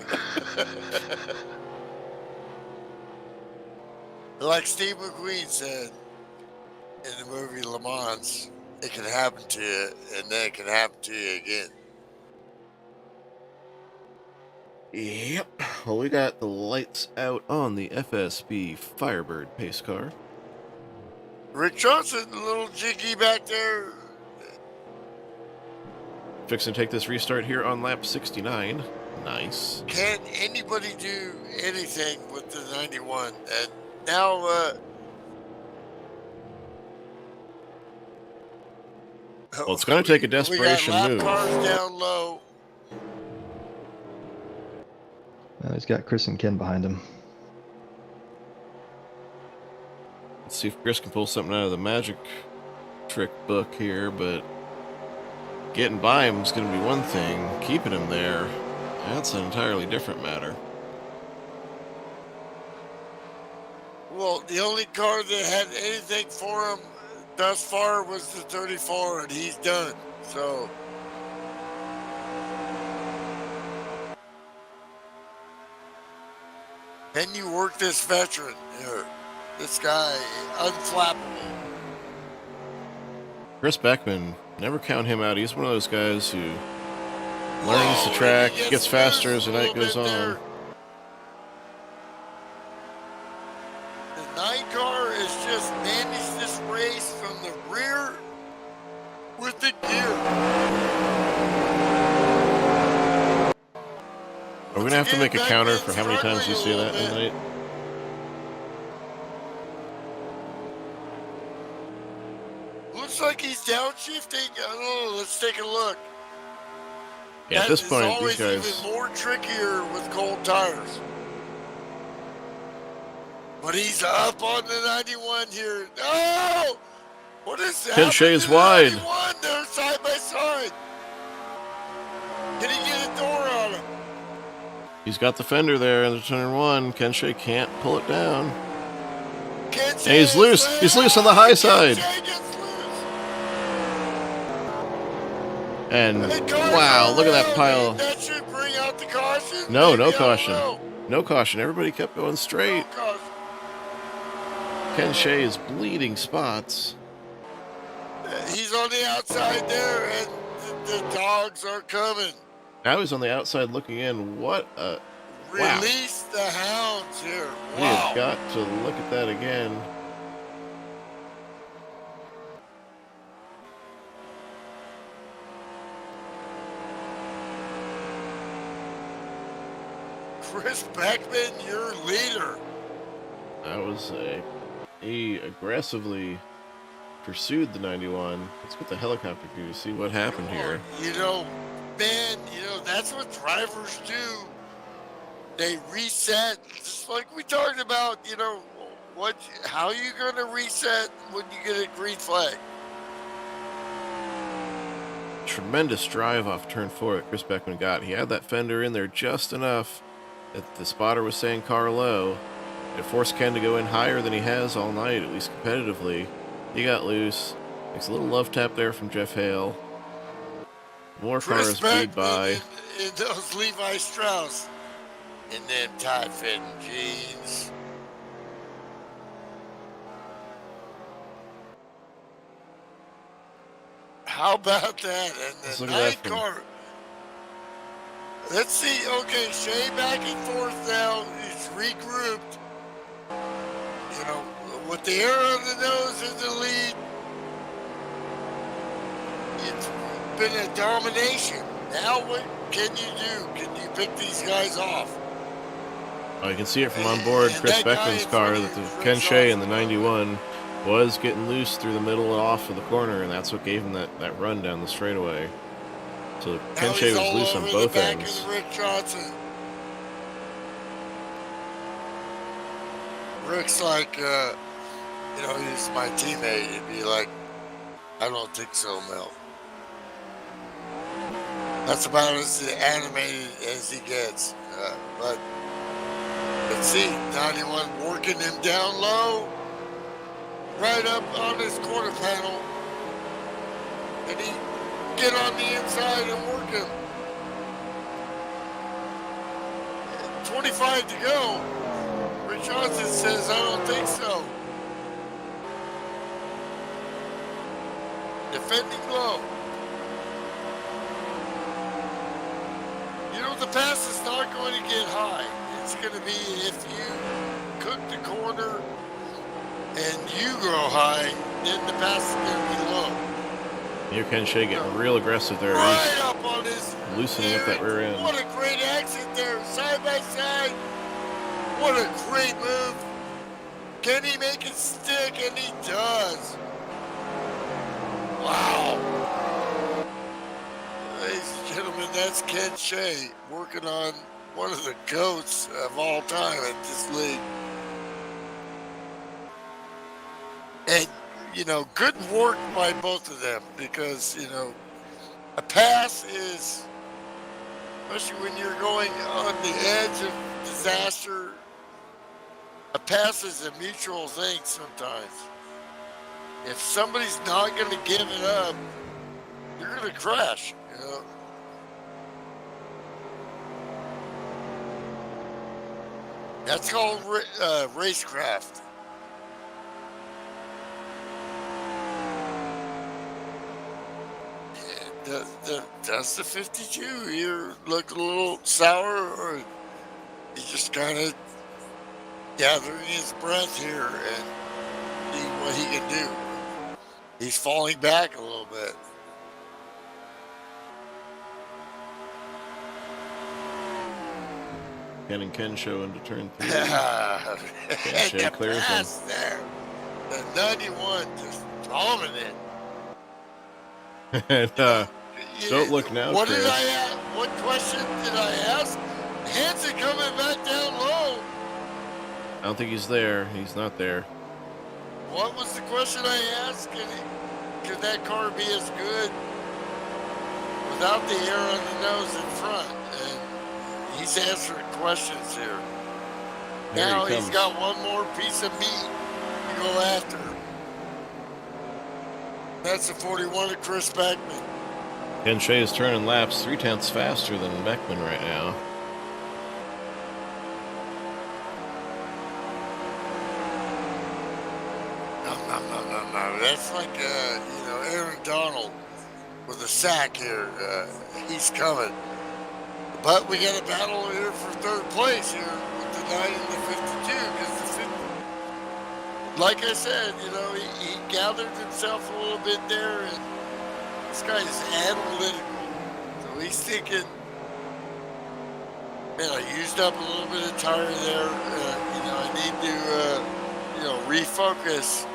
Like Steve McQueen said in the movie Le Mans, it can happen to you, and then it can happen to you again. Yep. Well, we got the lights out on the FSB Firebird pace car. Rick Johnson, a little jiggy back there. Fixing to take this restart here on lap 69. Nice. Can anybody do anything with the 91? And now, Well, it's going to take a desperation we got lap move. cars down low. He's got Chris and Ken behind him. Let's see if Chris can pull something out of the magic trick book here, but getting by him is going to be one thing. Keeping him there, that's an entirely different matter. Well, the only car that had anything for him thus far was the 34, and he's done. So, can you work this veteran here? This guy, unflappable. Chris Beckman, never count him out. He's one of those guys who learns the track, gets faster as the night goes on. The 9 car is just managed this race from the rear with the gear. Are we going to have to make a counter for how many times you see that tonight? Looks like he's downshifting. I don't know. Let's take a look. Yeah, at this point, these It's always guys... even more trickier with cold tires. But he's up on the 91 here. No! What is that? Ken Shea's wide. They're side by side. Can he get a door on him? He's got the fender there in the turn 1. Ken Shea can't pull it down. And he's loose. He's loose on the high side. And wow, look at that pile. That should bring out the caution. No, no caution. No caution. Everybody kept going straight. Ken Shea is bleeding spots. He's on the outside there, and the dogs are coming. Now he's on the outside looking in. What a... Wow. Release the hounds here. We have got to look at that again. Chris Beckman, your leader. That was he aggressively pursued the 91. Let's get the helicopter view to see what happened here. You know, man, that's what drivers do. They reset, just like we talked about, how you going to reset when you get a green flag? Tremendous drive off turn 4 that Chris Beckman got. He had that fender in there just enough that the spotter was saying car low. It forced Ken to go in higher than he has all night, at least competitively. He got loose. Makes a little love tap there from Jeff Hale. More cars speed by. In those Levi Strauss. In them tight-fitting jeans. How about that? And the 9 car. Let's see. Okay, Shea back and forth now. He's regrouped. With the air on the nose in the lead. It's been a domination. Now what can you do? Can you pick these guys off? Oh, you can see it from on board Chris Beckman's car that the Ken Shea in the 91 was getting loose through the middle and off of the corner, and that's what gave him that run down the straightaway. So Ken Shea was loose on both ends. Rick Johnson. Rick's like, he's my teammate. He'd be like, I don't think so, Mel. That's about as animated as he gets. But let's see, 91 working him down low, right up on his quarter panel. And he get on the inside and work him. 25 to go. Rich Johnson says, I don't think so. Defending low. You know, the pass is not going to get high. It's going to be if you cook the corner and you grow high, then the pass is going to be low. Here Ken Shea getting real aggressive there. Right He's up on his loosening up that rear end. What a great exit there, side by side. What a great move. Can he make it stick? And he does. Wow. Ladies and gentlemen, that's Ken Shea working on one of the GOATs of all time at this league. And, you know, good work by both of them because, you know, a pass is, especially when you're going on the edge of disaster, a pass is a mutual thing sometimes. If somebody's not going to give it up, you're going to crash, you know. That's called racecraft. That's the 52. You look a little sour, or he just kind of gathering his breath here and seeing what he can do. He's falling back a little bit. Ken and Ken show into turn 3. And Shea the clears pass there. The 91 just dominant. And don't look now, What Chris. did I ask? What question did I ask? Hansen coming back down low. I don't think he's there. He's not there. What was the question I asked? Could that car be as good without the air on the nose in front? And he's answering questions here. Here Now he he's comes. got one more piece of meat to go after. That's the 41 of Chris Beckman. Ken Shea is turning laps 0.3 faster than Beckman right now. No. That's like, you know, Aaron Donald with a sack here. He's coming. But we got a battle here for third place here with the 9 and the 52. Because the 50, like I said, you know, he gathered himself a little bit there. And this guy is analytical. So he's thinking, man, I used up a little bit of tire there. You know, I need to, you know, refocus.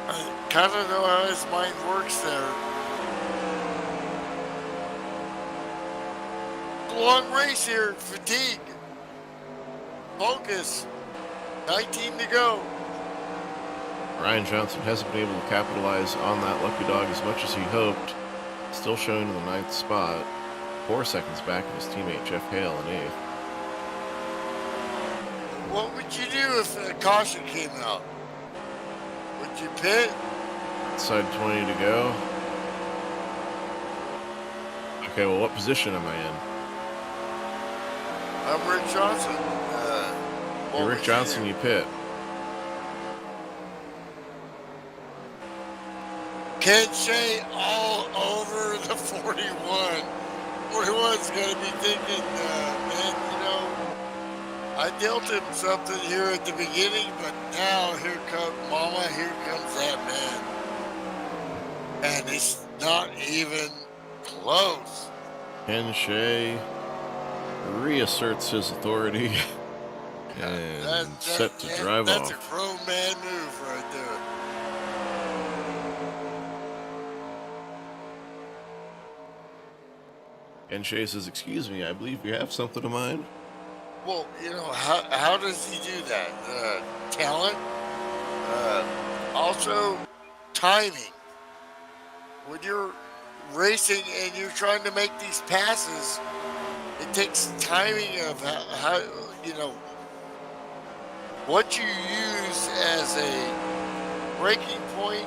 I kind of know how his mind works there. Long race here, fatigue, focus, 19 to go. Ryan Johnson hasn't been able to capitalize on that lucky dog as much as he hoped. Still showing in the 9th spot. 4 seconds back of his teammate Jeff Hale in 8th. What would you do if a caution came out? Would you pit? Inside 20 to go. Okay, well, what position am I in? I'm Rick Johnson. You're Rick Johnson, you pit. Ken Shea all over the 41. 41's going to be thinking, man, you know, I dealt him something here at the beginning, but now here comes Mama, here comes that man. And it's not even close. Ken Shea reasserts his authority and set to drive that's off. a grown man move right there. Ken Shea says, excuse me, I believe you have something of mine. Well, you know, how does he do that? Talent, also timing. When you're racing and you're trying to make these passes, it takes timing of how you know, what you use as a breaking point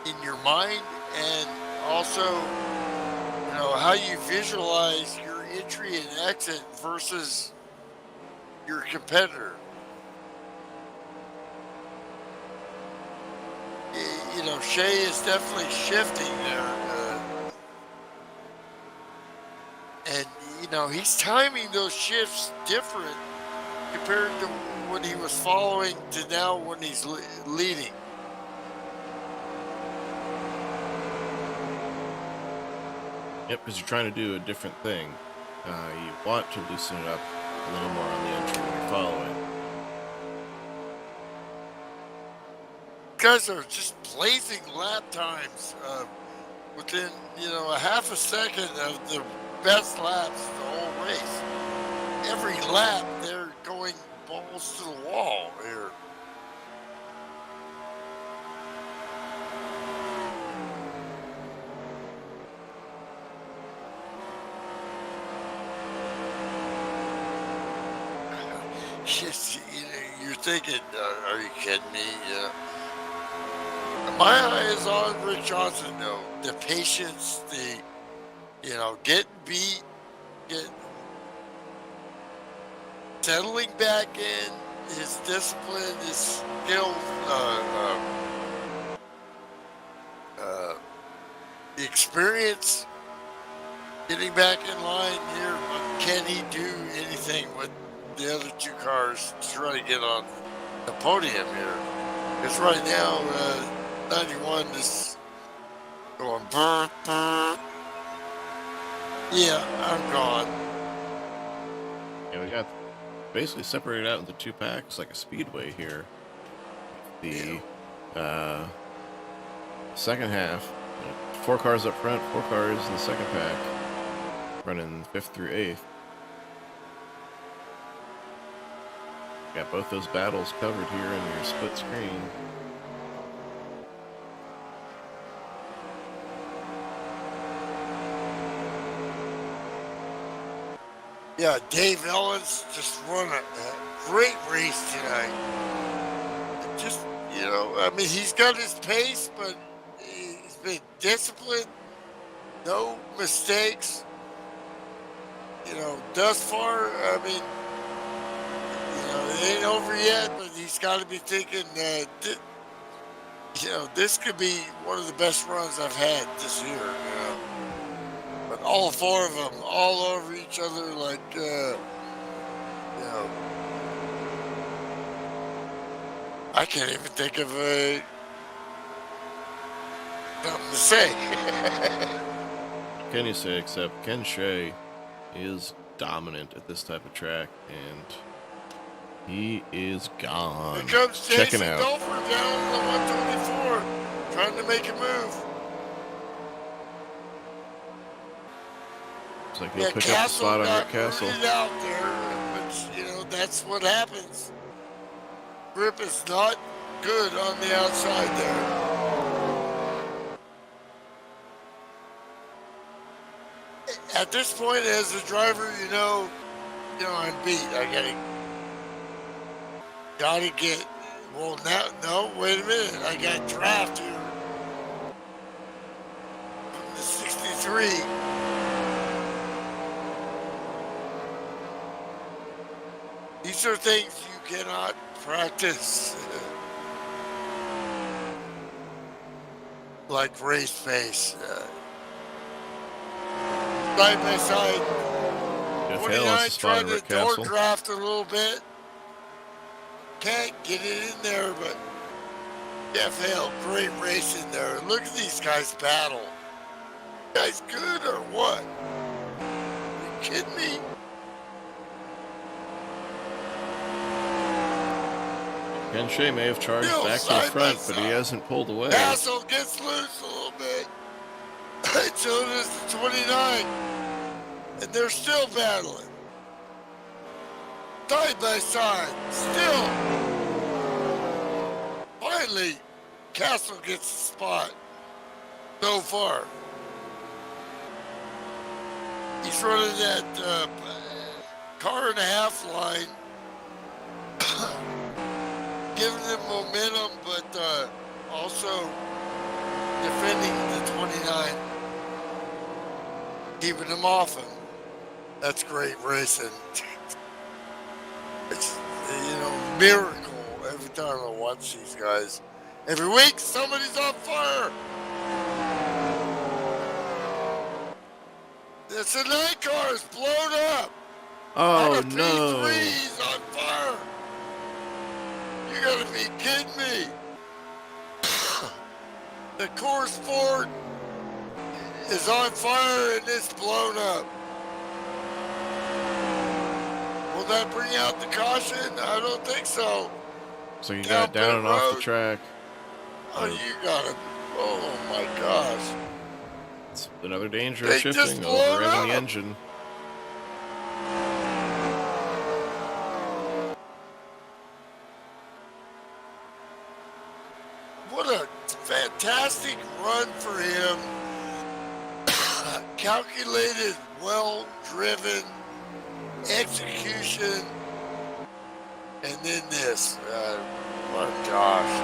in your mind, and also, you know, how you visualize your entry and exit versus your competitor. You know, Shea is definitely shifting there. And, you know, he's timing those shifts different compared to when he was following to now when he's leading. Yep, because you're trying to do a different thing. You want to loosen it up a little more on the entry when you're following. Guys are just blazing lap times within, you know, a half a second of the best laps the whole race. Every lap they're going balls to the wall here. Just, you know, you're thinking, are you kidding me? My eye is on Rick Johnson, though. The patience, you know, getting beat, settling back in, his discipline, his skill, the experience, getting back in line here. But can he do anything with the other two cars to try to get on the podium here? Because right now, 91 is going, burr, burr. Yeah, I'm gone. Yeah, we got basically separated out into two packs like a speedway here. The second half, 4 cars up front, 4 cars in the second pack, running 5th through 8th. Got both those battles covered here in your split screen. Yeah, Dave Ellens just won a great race tonight. Just, you know, I mean, he's got his pace, but he's been disciplined, no mistakes. You know, thus far, I mean, you know, it ain't over yet, but he's got to be thinking that, you know, this could be one of the best runs I've had this year, you know. But all 4 of them, all over each other, like, you know, I can't even think of something to say. What can you say except Ken Shea is dominant at this type of track, and he is gone. Here comes Checking Jason out. Dolfer down in the 124, trying to make a move. Looks like he'll pick up the spot on Rick Castle. Out there, which, you know, that's what happens. Grip is not good on the outside there. At this point, as a driver, you know, I'm beat. I gotta get. Well, now, no, wait a minute. I got draft here. From the 63. These are things you cannot practice. Like race pace. Side by side. Jeff Hale wants to spot trying Rick to door Castle. draft a little bit. Can't get it in there, but Jeff Hale, great race in there. Look at these guys battle. You guys good or what? Are you kidding me? Ken Shea may have charged Still back to the side by front, but he side. hasn't pulled away. Castle gets loose a little bit. So does the 29. And they're still battling. Side by side. Still. Finally, Castle gets the spot. so far. He's running that car and a half line, giving them momentum, but also defending the 29, keeping them off him. That's great racing. It's, miracle every time I watch these guys. Every week, somebody's on fire. It's a night car is blown up. Oh, P3 no. is on fire. You gotta be kidding me. The core sport is on fire and it's blown up. Will that bring out the caution? I don't think so. So you got down and off the track. Oh, you gotta. Oh my gosh. It's another danger of They shifting, just blown over-revving up. the engine. What a fantastic run for him. Calculated, well-driven execution. And then this. Oh gosh.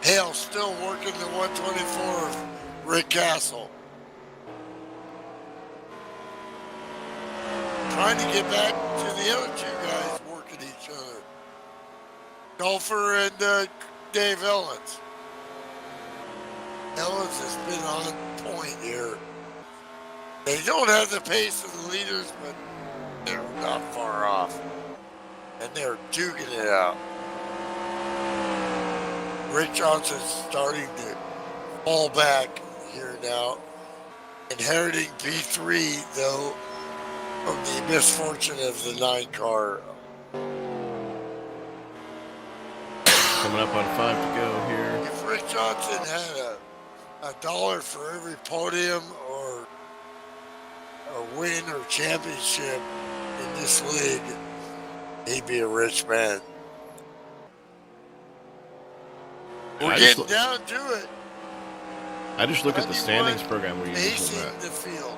Hale still working the 124 of Rick Castle. Trying to get back to the other two guys working each other. Dolfer and Dave Ellens. Ellens has been on point here. They don't have the pace of the leaders, but they're not far off. And they're duking it out. Rick Johnson's starting to fall back here now. Inheriting P3, though, from the misfortune of the 9 car. Coming up on 5 to go here. If Rick Johnson had a dollar for every podium or a win or championship in this league, he'd be a rich man. We're getting down to it. I just look at the standings program we're using. Facing the field.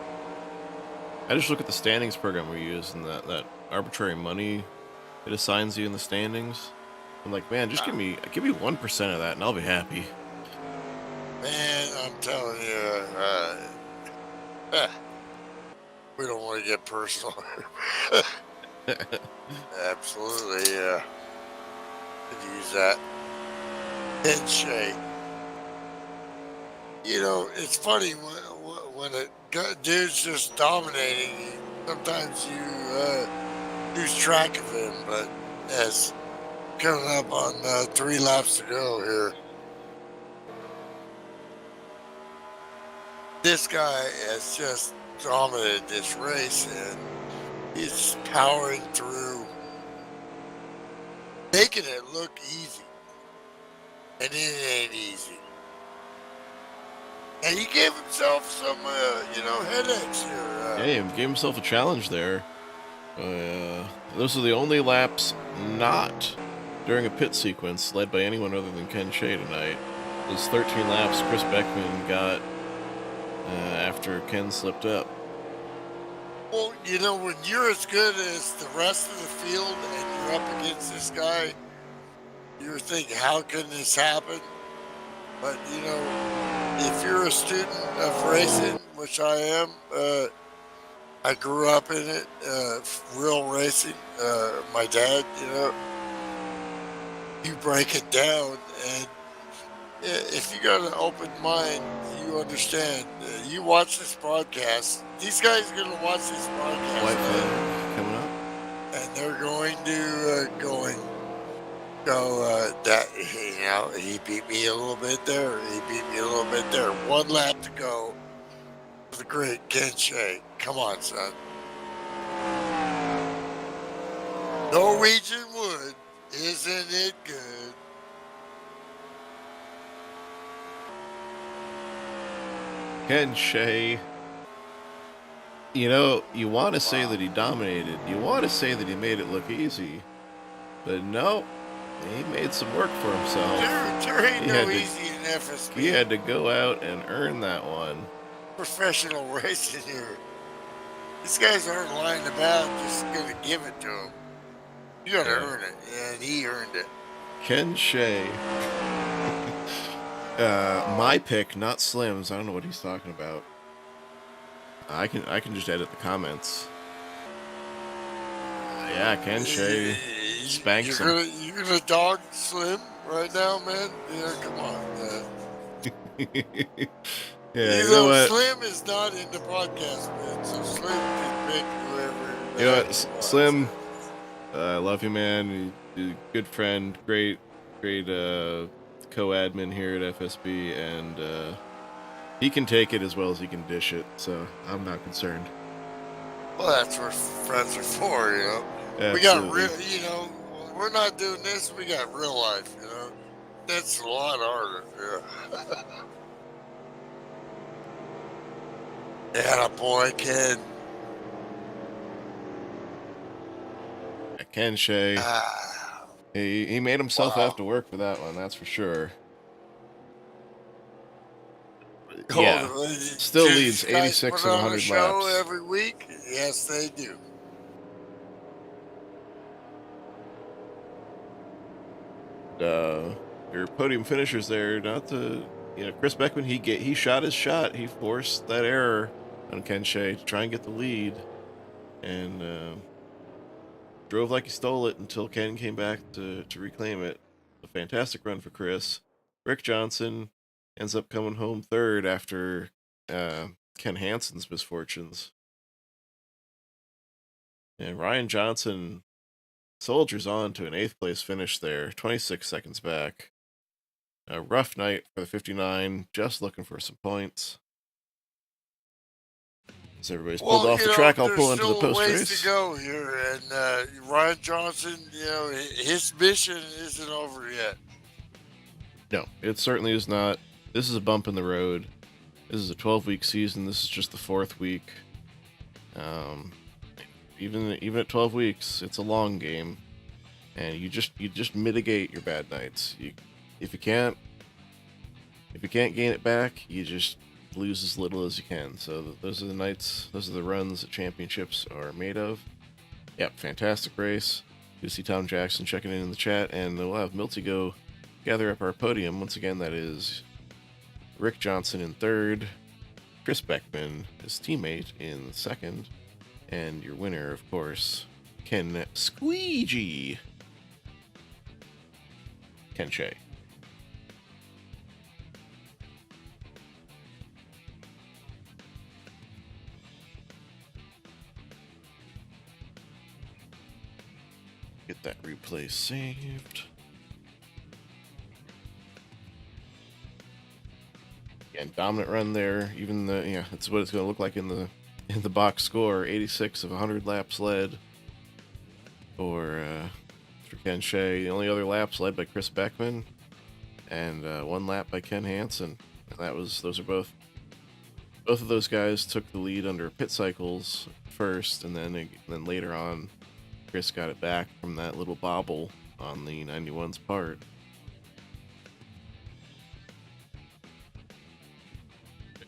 I just look at the standings program we use and that arbitrary money it assigns you in the standings. I'm like, man, just give me 1% of that and I'll be happy. Man, I'm telling you, we don't want to get personal. Absolutely, yeah. Could use that. Head shake. You know, it's funny when a dude's just dominating, sometimes you lose track of him, but as coming up on 3 laps to go here, this guy has just dominated this race and he's powering through, making it look easy. And it ain't easy. And he gave himself some, headaches here. Yeah, he gave himself a challenge there. Those are the only laps not during a pit sequence led by anyone other than Ken Shea tonight. Those 13 laps Chris Beckman got after Ken slipped up. Well, when you're as good as the rest of the field and you're up against this guy, you're thinking, how can this happen? But, if you're a student of racing, which I am, I grew up in it, real racing. My dad, you break it down, and if you got an open mind, you understand. You watch this broadcast. These guys are going to watch this broadcast. White flag coming up. And they're going to go that, he beat me a little bit there. He beat me a little bit there. 1 lap to go for the great Ken Shea. Come on, son. Norwegian wood, isn't it good? Ken Shea. You want to say that he dominated. You want to say that he made it look easy. But no, he made some work for himself. There ain't He no had to- easy in FSB. He had to go out and earn that one. Professional racing here. These guys aren't lying about, just gonna give it to him. You gotta earn it, and he earned it. Ken Shea. My pick, not Slim's. I don't know what he's talking about. I can just edit the comments. Yeah, Ken Shea spanks him. You're gonna dog Slim right now, man? Yeah, come on, man. Yeah, you know what? Slim is not in the podcast, man, so Slim can pick whoever. You know what, Slim? I love you, man. You're a good friend, great co-admin here at FSB, and he can take it as well as he can dish it, so I'm not concerned. Well, that's what friends are for, you know. Absolutely. We got real, you know. We're not doing this. We got real life, you know. That's a lot harder. Yeah. Yeah, boy, Ken. Ken Shea. He made himself have to work for that one, that's for sure. Yeah, still leads 86 of 100 show laps. every week. Yes, they do. Your podium finishers there, not to, Chris Beckman, he shot his shot. He forced that error on Ken Shea to try and get the lead, and drove like he stole it until Ken came back to reclaim it. A fantastic run for Chris. Rick Johnson ends up coming home third after Ken Hansen's misfortunes. And Ryan Johnson soldiers on to an 8th place finish there, 26 seconds back. A rough night for the 59, just looking for some points. As everybody's pulled off the track, I'll pull into the post race. There's still ways to go here, and Ryan Johnson, his mission isn't over yet. No, it certainly is not. This is a bump in the road. This is a 12-week season. This is just the 4th week. Even at 12 weeks, it's a long game, and you just mitigate your bad nights. If you can't gain it back, you just lose as little as you can. So those are the nights, those are the runs that championships are made of. Yep, fantastic race. You see Tom Jackson checking in the chat, and we'll have Milty go gather up our podium. Once again, that is Rick Johnson in 3rd, Chris Beckman, his teammate, in 2nd, and your winner, of course, Ken Squeegee. Ken Shea. Get that replay saved. And dominant run there. Even that's what it's going to look like in the box score. 86 of 100 laps led for Ken Shea. The only other laps led by Chris Beckman, and 1 lap by Ken Hansen. And those are both of those guys took the lead under pit cycles first, and then later on, Chris got it back from that little bobble on the 91's part.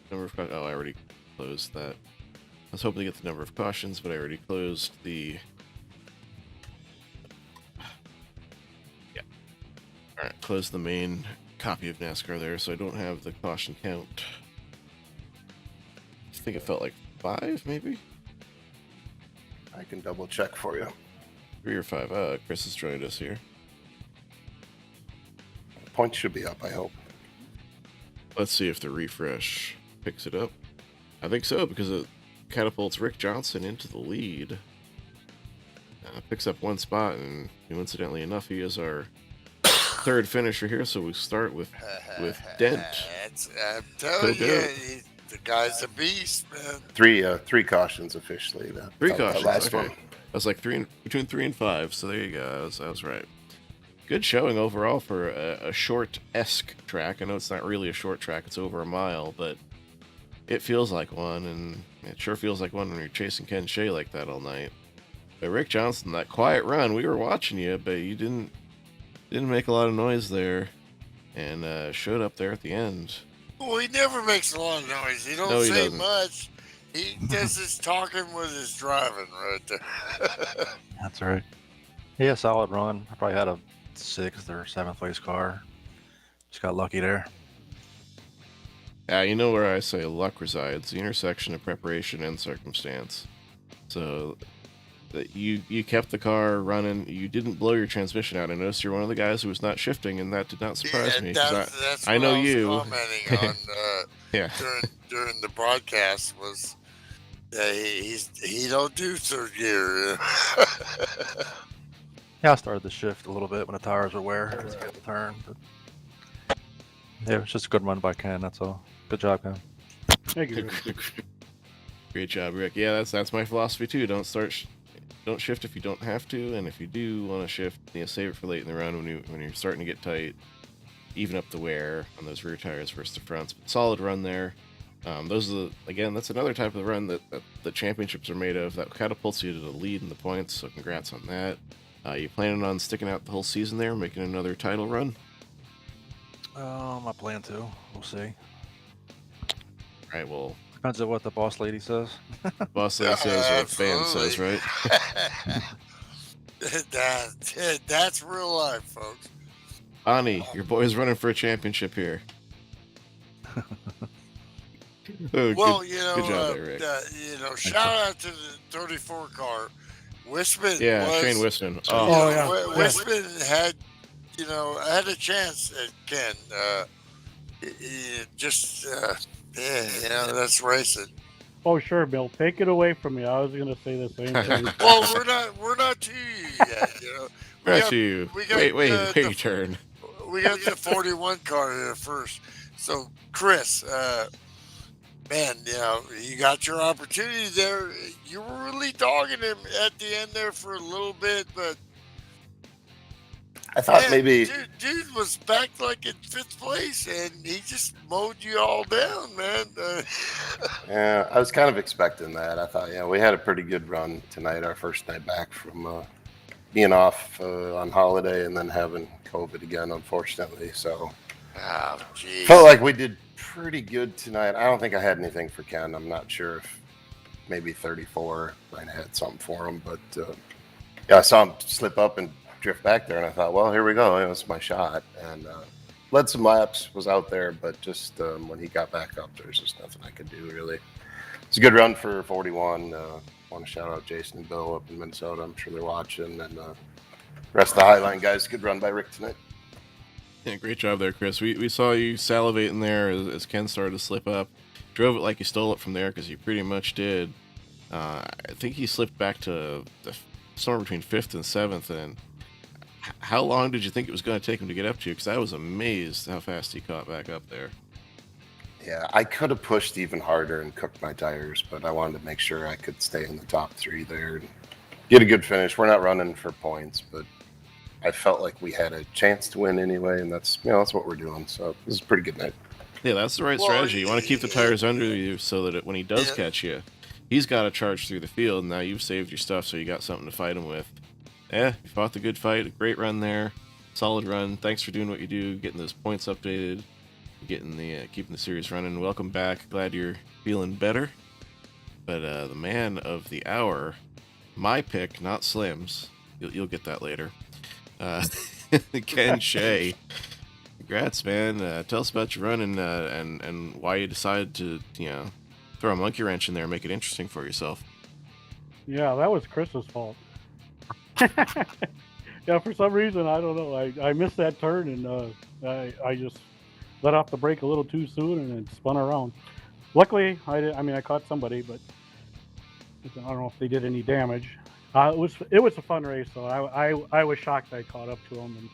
Number of I already closed that. I was hoping to get the number of cautions, but I already closed the. Yeah. All right, closed the main copy of NASCAR there, so I don't have the caution count. I think it felt like 5, maybe. I can double check for you. 3 or 5. Chris has joined us here. Points should be up, I hope. Let's see if the refresh picks it up. I think so, because it catapults Rick Johnson into the lead. Picks up 1 spot, and coincidentally enough, he is our 3rd finisher here. So we start with Dent. I'm telling you, the guy's a beast, man. 3 cautions officially. 3 cautions. Last Okay. one. I was like between 3 and 5. So there you go. I was right. Good showing overall for a short-esque track. I know it's not really a short track; it's over a mile, but it feels like one, and it sure feels like one when you're chasing Ken Shea like that all night. But Rick Johnson, that quiet run, we were watching you, but you didn't make a lot of noise there, and showed up there at the end. Well, he never makes a lot of noise. He don't No, he say doesn't. much. He does his talking with his driving right there. That's right. Yeah, solid run. I probably had a 6th or 7th place car. Just got lucky there. Yeah, you know where I say luck resides, the intersection of preparation and circumstance. So that you kept the car running, you didn't blow your transmission out. I noticed you're one of the guys who was not shifting, and that did not surprise me. 'Cause That's I what know I was you. commenting on Yeah. during the broadcast was that he don't do third gear. Yeah, I started the shift a little bit when the tires were wear to get the turn. But yeah, it was just a good run by Ken. That's all. Good job, Ken. Thank you. Great job, Rick. Yeah, that's my philosophy too. Don't shift if you don't have to, and if you do want to shift, save it for late in the run when you're starting to get tight. Even up the wear on those rear tires versus the fronts. But solid run there. That's another type of run that the championships are made of. That catapults you to the lead in the points. So congrats on that. You planning on sticking out the whole season there, making another title run? I plan to. We'll see. All right. Well, depends on what the boss lady says. Boss lady says what the fan says, right? That's real life, folks. Ani, your boy's running for a championship here. Well, good job there, Rick. Shout out to the 34 car. Wisman. Shane Wisman. Wisman had a chance at Ken. That's racing. Oh, sure, Bill. Take it away from me. I was going to say the same thing. Well, we're not to you yet. Wait, your turn. We got the 41 car here first. So, Chris, man, you got your opportunity there. You were really dogging him at the end there for a little bit, but I thought maybe dude was back like in 5th place, and he just mowed you all down, man. Yeah, I was kind of expecting that. I thought, we had a pretty good run tonight, our first night back from being off on holiday and then having COVID again, unfortunately. So felt like we did pretty good tonight. I don't think I had anything for Ken. I'm not sure if maybe 34 might have had something for him, but I saw him slip up and drift back there, and I thought, well, here we go. It's my shot, and led some laps, was out there, but just when he got back up, there's just nothing I could do really. It's a good run for 41. Want to shout out Jason and Bill up in Minnesota. I'm sure they're watching, and rest of the Highline guys. Good run by Rick tonight. Yeah, great job there, Chris. We saw you salivating there as Ken started to slip up. Drove it like you stole it from there, because you pretty much did. I think he slipped back to somewhere between 5th and 7th. And how long did you think it was going to take him to get up to you? Because I was amazed how fast he caught back up there. Yeah, I could have pushed even harder and cooked my tires, but I wanted to make sure I could stay in the top 3 there and get a good finish. We're not running for points, but I felt like we had a chance to win anyway, and that's what we're doing. So this is a pretty good night. Yeah, that's the right strategy. You want to keep the tires under you so that when he does catch you, he's got to charge through the field. Now you've saved your stuff, so you got something to fight him with. Yeah, you fought the good fight. A great run there. Solid run. Thanks for doing what you do, getting those points updated, keeping the series running. Welcome back. Glad you're feeling better. But the man of the hour, my pick, not Slim's. You'll get that later. Ken Shea. Congrats, man. Tell us about your run and why you decided to throw a monkey wrench in there and make it interesting for yourself. Yeah, that was Chris's fault. Yeah, for some reason, I don't know. I missed that turn, and I just let off the brake a little too soon, and it spun around. Luckily, I caught somebody, but I don't know if they did any damage. It was a fun race, so I was shocked I caught up to him, and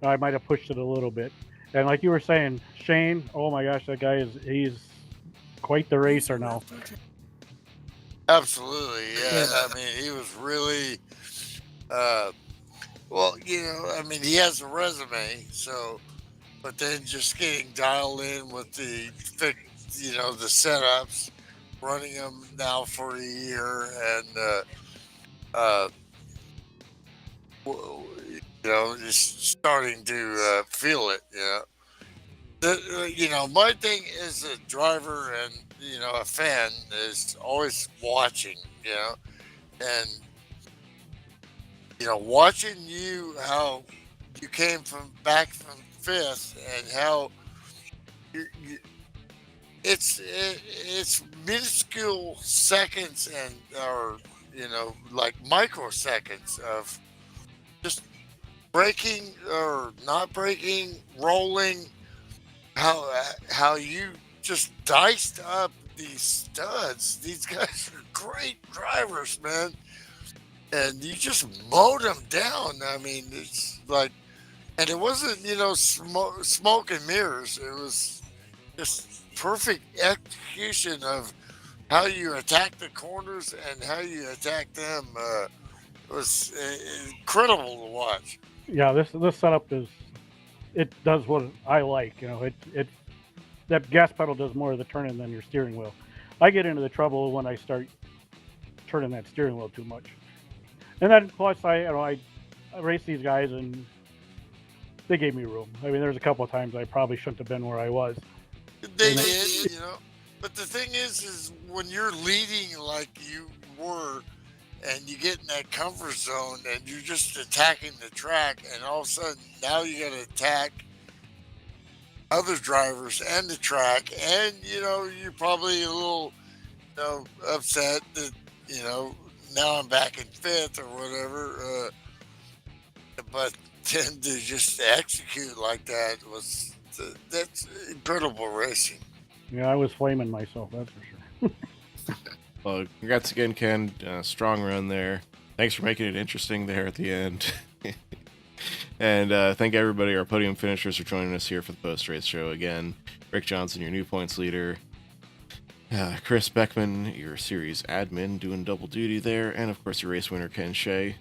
I might have pushed it a little bit. And like you were saying, Shane, oh my gosh, that guy he's quite the racer now. Absolutely, yeah. I mean, he was really, he has a resume, so, but then just getting dialed in with the setups, running them now for a year, and just starting to feel it. My thing as a driver and a fan is always watching. And watching how you came back from fifth and how you it's minuscule seconds and or like microseconds of just braking or not braking, rolling. How you just diced up these studs. These guys are great drivers, man, and you just mowed them down. I mean, it's like, and it wasn't smoke and mirrors. It was just perfect execution of how you attack the corners and how you attack them. It was incredible to watch. Yeah, this setup does what I like. It that gas pedal does more of the turning than your steering wheel. I get into the trouble when I start turning that steering wheel too much. And then plus I race these guys and they gave me room. I mean, there's a couple of times I probably shouldn't have been where I was. They did, But the thing is when you're leading like you were, and you get in that comfort zone, and you're just attacking the track, and all of a sudden now you got to attack other drivers and the track, and you're probably a little upset that now I'm back in fifth or whatever. But then to just execute like that that's incredible racing. Yeah, I was flaming myself, that's for sure. Well, congrats again, Ken. Strong run there. Thanks for making it interesting there at the end. And thank everybody, our podium finishers, for joining us here for the post-race show again. Rick Johnson, your new points leader. Chris Beckman, your series admin, doing double duty there. And, of course, your race winner, Ken Shea.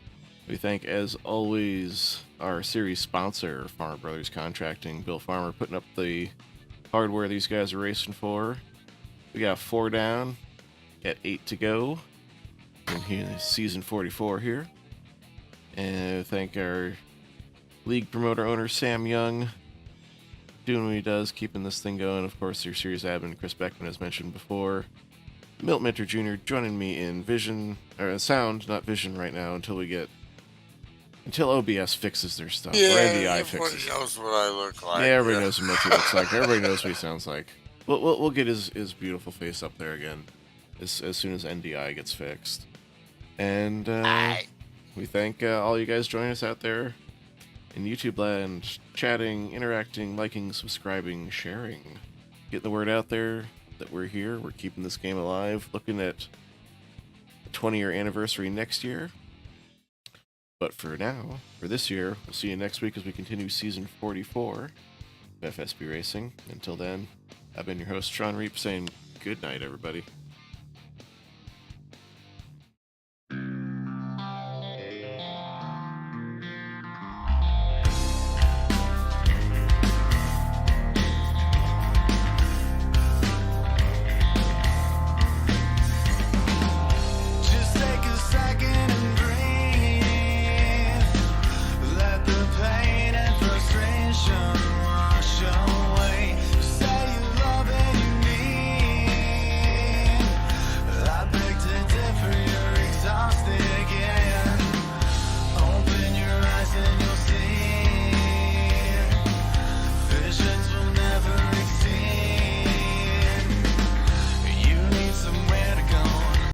We thank, as always, our series sponsor, Farmer Brothers Contracting. Bill Farmer putting up the hardware these guys are racing for. We got 4 down. Got 8 to go in season 44 here. And thank our league promoter owner, Sam Young, doing what he does, keeping this thing going. Of course, your series admin, Chris Beckman, as mentioned before. Milt Minter Jr. joining me in sound, not vision right now, until OBS fixes their stuff. Yeah, or NDI everybody fixes knows what I look like. Yeah, everybody knows what Milty looks like. Everybody knows what he sounds like. We'll get his beautiful face up there again as soon as NDI gets fixed. And we thank all you guys joining us out there in YouTube land, chatting, interacting, liking, subscribing, sharing. Getting the word out there that we're here. We're keeping this game alive. Looking at the 20-year anniversary next year. But for now, for this year, we'll see you next week as we continue season 44 of FSB Racing. Until then, I've been your host, Sean Reap, saying good night, everybody.